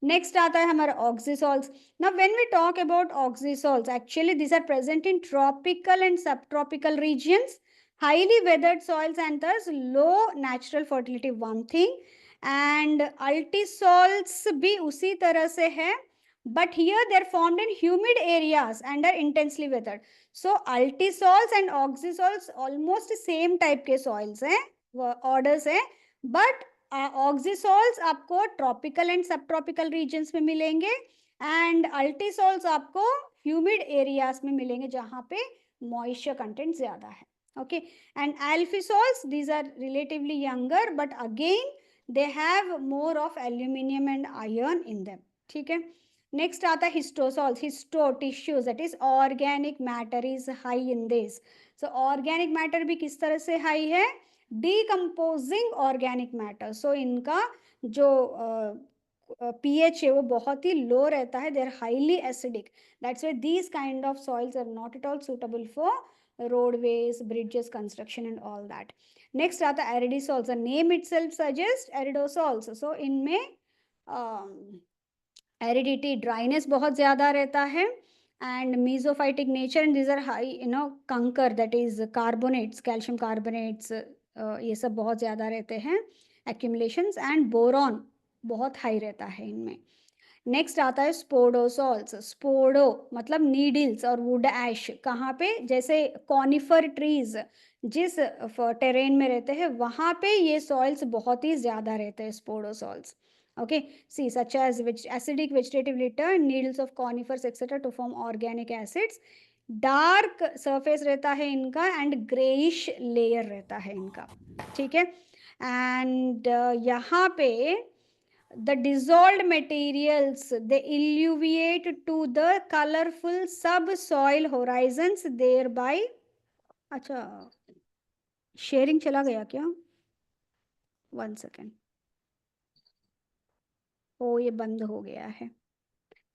next आता है हमारा oxysols. Now when we talk about oxysols, actually these are present in tropical and subtropical regions, highly weathered soils and thus low natural fertility, one thing. And altisols भी उसी तरह से है, but here they are formed in humid areas and are intensely weathered. So altisols and oxysols almost same type के soils हैं, orders हैं, but ऑक्सीसोल्स आपको tropical and सब ट्रॉपिकल रीजन्स में मिलेंगे, एंड अल्टीसोल्स आपको ह्यूमिड एरियाज में मिलेंगे जहां पे मॉइस्चर कंटेंट ज्यादा है। Okay, and alfisols, these are relatively younger but again they have more of aluminium and iron in them. ठीक है, नेक्स्ट आता है histosols, histo tissues, that is organic matter is high in this. So organic matter भी किस तरह से high है? Decomposing organic matter. सो इनका जो पीएच है वो बहुत ही लो रहता है, they are highly acidic, that's why these kind of soils are not at all suitable for roadways, bridges construction and all that. Next आता है aridosols, name itself suggest aridosols. So इनमें aridity, dryness बहुत ज़्यादा रहता है, and mesophytic nature, and these are high kankar, that is carbonates, calcium carbonates, ये सब बहुत ज़्यादा रहते हैं एक्यूमुलेशंस, एंड बोरॉन बहुत हाई रहता है इनमें। नेक्स्ट आता है स्पोडोसॉल्स। स्पोडो मतलब नीडल्स और वुड ऐश, कहाँ पे? जैसे कॉनिफर ट्रीज जिस टेरेन में रहते हैं वहाँ पे ये सॉइल्स बहुत ही ज़्यादा रहते हैं, स्पोडोसॉल्स। okay, see such as which acidic vegetative litter, needles of conifers etc to form organic acids, dark surface रहता है इनका एंड ग्रेइश लेयर रहता है इनका। ठीक है, एंड यहाँ पे the dissolved materials they illuviate to the colorful subsoil horizons thereby। अच्छा, शेयरिंग चला गया क्या? वन सेकेंड, ओ ये बंद हो गया है।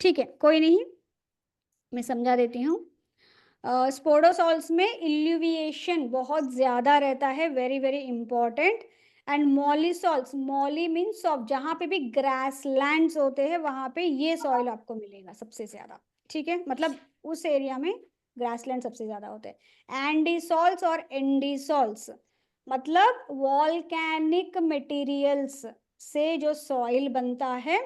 ठीक है, कोई नहीं, मैं समझा देती हूँ। स्पोडोसॉल्स में इल्यूविएशन बहुत ज़्यादा रहता है, very very important. And mollisols, molli means soft, जहाँ पे भी ग्रास लैंड्स होते हैं वहाँ पे ये सॉइल आपको मिलेगा सबसे ज़्यादा। ठीक है, मतलब उस एरिया में ग्रासलैंड सबसे ज़्यादा होते हैं। एंडीसॉल्स और एंडीसॉल्स मतलब वॉल्केनिक मटेरियल्स से जो सॉइल बनता है,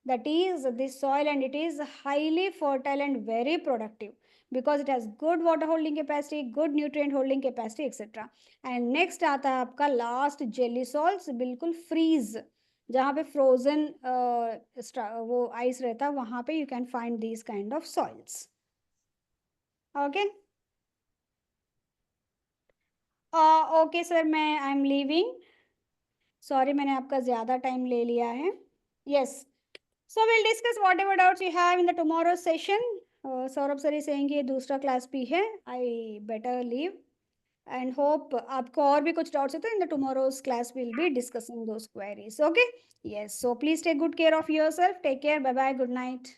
that is this soil, and it is highly fertile and very productive because it has good water holding capacity, good nutrient holding capacity etc. And next आता है आपका लास्ट जेली सॉल्ट्स, बिल्कुल freeze, जहाँ पे frozen वो ice रहता है वहाँ पे you can find these kind of soils. Okay, okay sir, मैं आई एम लीविंग, सॉरी मैंने आपका ज़्यादा टाइम ले लिया है। Yes, so we'll discuss whatever doubts you have in the tomorrow session. Saurabh sir saying ये दूसरा क्लास भी है, I better leave and hope आपको और भी कुछ डाउट्स है तो in the tomorrow's class we'll be discussing those queries. Okay, yes, so please take good care of yourself. Take care. Bye bye. Good night.